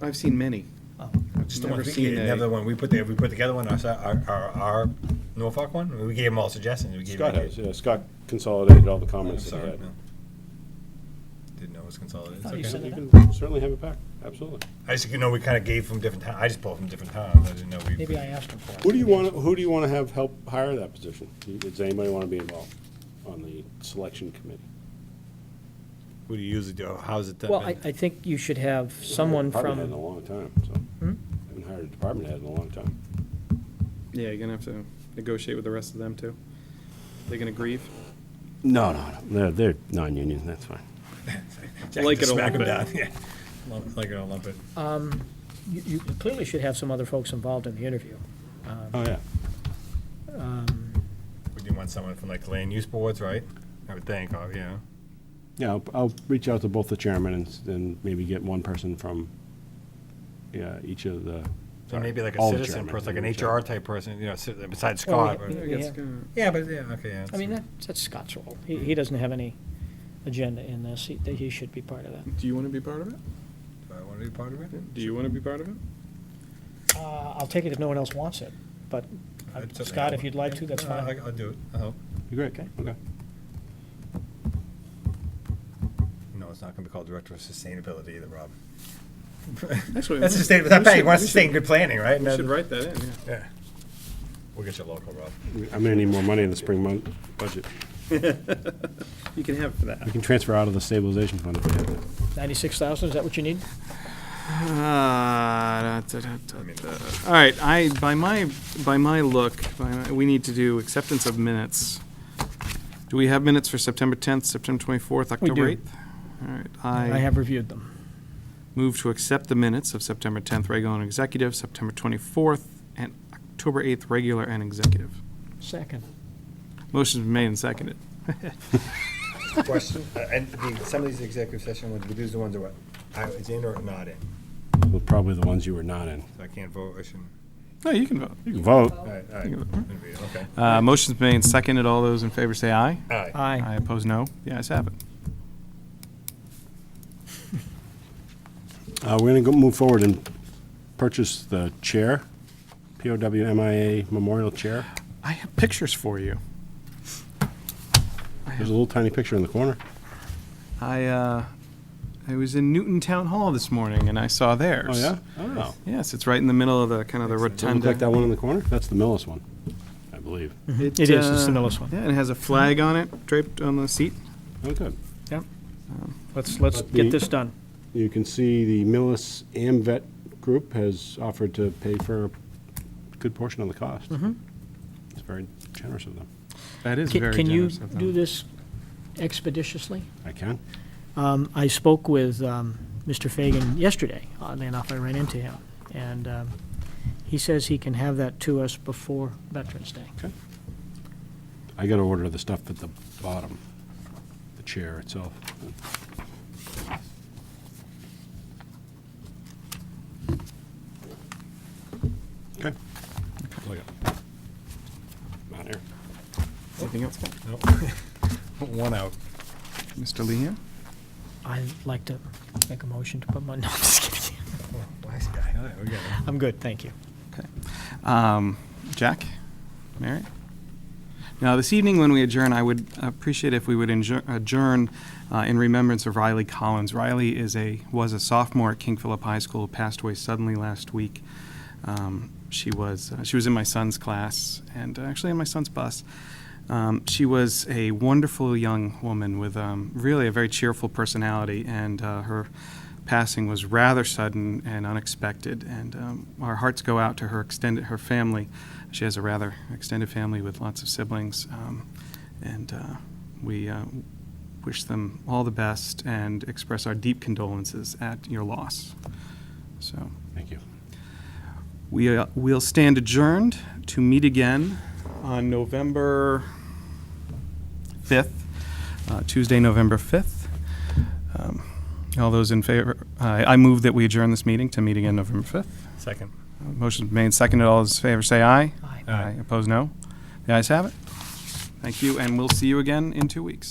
I've seen many. Oh. Just the Never one we seen gave, a- never the one we put together one, our Norfolk one? We gave them all suggestions. We gave Scott them- has, yeah, Scott consolidated all the Oh, comments that sorry, he had. no. Didn't know it was consolidated. It's Thought you okay. said You it. can certainly have it back, absolutely. I just, we kind of gave from different towns. I just pulled from different towns. I didn't know we. Maybe I asked him for it. Who do you want to have help hire that position? Does anybody want to be involved on the selection committee? Who do you usually do? How's it done? Well, I think you should have someone Department head in a from, long time, so. Hmm? Haven't hired a department head in a long time. Yeah, you're gonna have to negotiate with the rest of them too. They gonna grieve? No, they're non-union, that's fine. Like it or smack lump them it. down. Yeah. Like it or lump it. you clearly should have some other folks involved in the interview. Oh, yeah. Would you want someone from like land use boards, right? I would think. Oh, yeah. Yeah, I'll reach out to both the chairman and maybe get one person from, each of the. So maybe like a all the citizen chairmen, person, like an maybe HR chairman. type person, besides Well, Scott. yeah, but- I guess, Yeah. Yeah, but yeah, okay, yeah. I mean, that's Scott's role. He doesn't have any agenda in this. He should be part of that. Do you wanna be part of it? Do I want to be part of it? Do you wanna be part of it? I'll take it if no one else wants it, but It's okay. Scott, if you'd like to, that's No, fine. I'll do it. I'll help. Be great, Okay. okay. No, it's not going to be called Director of Sustainability either, Rob. Actually, That's we- sustainable. we That pay. should- You want we sustain good planning, right? We should write that in, yeah. Yeah. We'll get you local, Rob. I'm gonna need more money in the spring month budget. You can have it for that. We can transfer out of the stabilization fund if we have to. 96,000, is that what you need? All right, by my look, we need to do acceptance of minutes. Do we have minutes for September 10th, September 24th, We October do. 8th? All right, I have reviewed them. move to accept the minutes of September 10th, regular and executive, September 24th, and October 8th, regular and executive. Second. Motion's been made and seconded. Question, some of these executive session ones, we do the ones that what, it's in or not in? Well, probably the ones you were not in. So I can't vote, I shouldn't. No, you can vote. You can vote. All right, all right. You can Okay. Motion's been made and seconded. All those in favor say aye. All right. I Aye. oppose no. The ayes have it. We're gonna go move forward and purchase the chair, POW Memorial Chair. I have pictures for you. There's a little tiny picture in the corner. I was in Newton Town Hall this morning and I saw theirs. Oh, yeah? Oh. Yes, it's right in the middle of the kind of the Does it look rotunda. like that one in the corner? That's the Millis one, I believe. It It is, it's the Millis one. Yeah, and it has a flag on it draped on the seat. Oh, good. Yep. Let's But get the- this done. You can see the Millis AmVet group has offered to pay for a good portion of the cost. It's very generous of them. That is very Can you generous of them. do this expeditiously? I can. I spoke with Mr. Fagan yesterday. Oddly enough, I ran into him. And he says he can have that to us before Veterans Day. Okay. I gotta order the stuff at the bottom, the chair itself. Okay. That's all I got. Not here. Anything else? Nope. One out. Mr. Lehan? I'd like to make a motion to put my, no, I'm just kidding. Wise guy. All right, we got it. I'm good, thank you. Okay. Jack? Mary? Now, this evening when we adjourn, I would appreciate if we would adjourn in remembrance of Riley Collins. Riley was a sophomore at King Philip High School, passed away suddenly last week. She was in my son's class and actually in my son's bus. She was a wonderful young woman with really a very cheerful personality, and her passing was rather sudden and unexpected. And our hearts go out to her family. She has a rather extended family with lots of siblings, and we wish them all the best and express our deep condolences at your loss. So Thank you. we'll stand adjourned to meet again on November 5th, Tuesday, November 5th. All those in favor, I move that we adjourn this meeting to meet again November 5th. Second. Motion made, seconded. All those in favor say aye. Aye. Opposed, no. The ayes have it. Thank you, and we'll see you again in 2 weeks.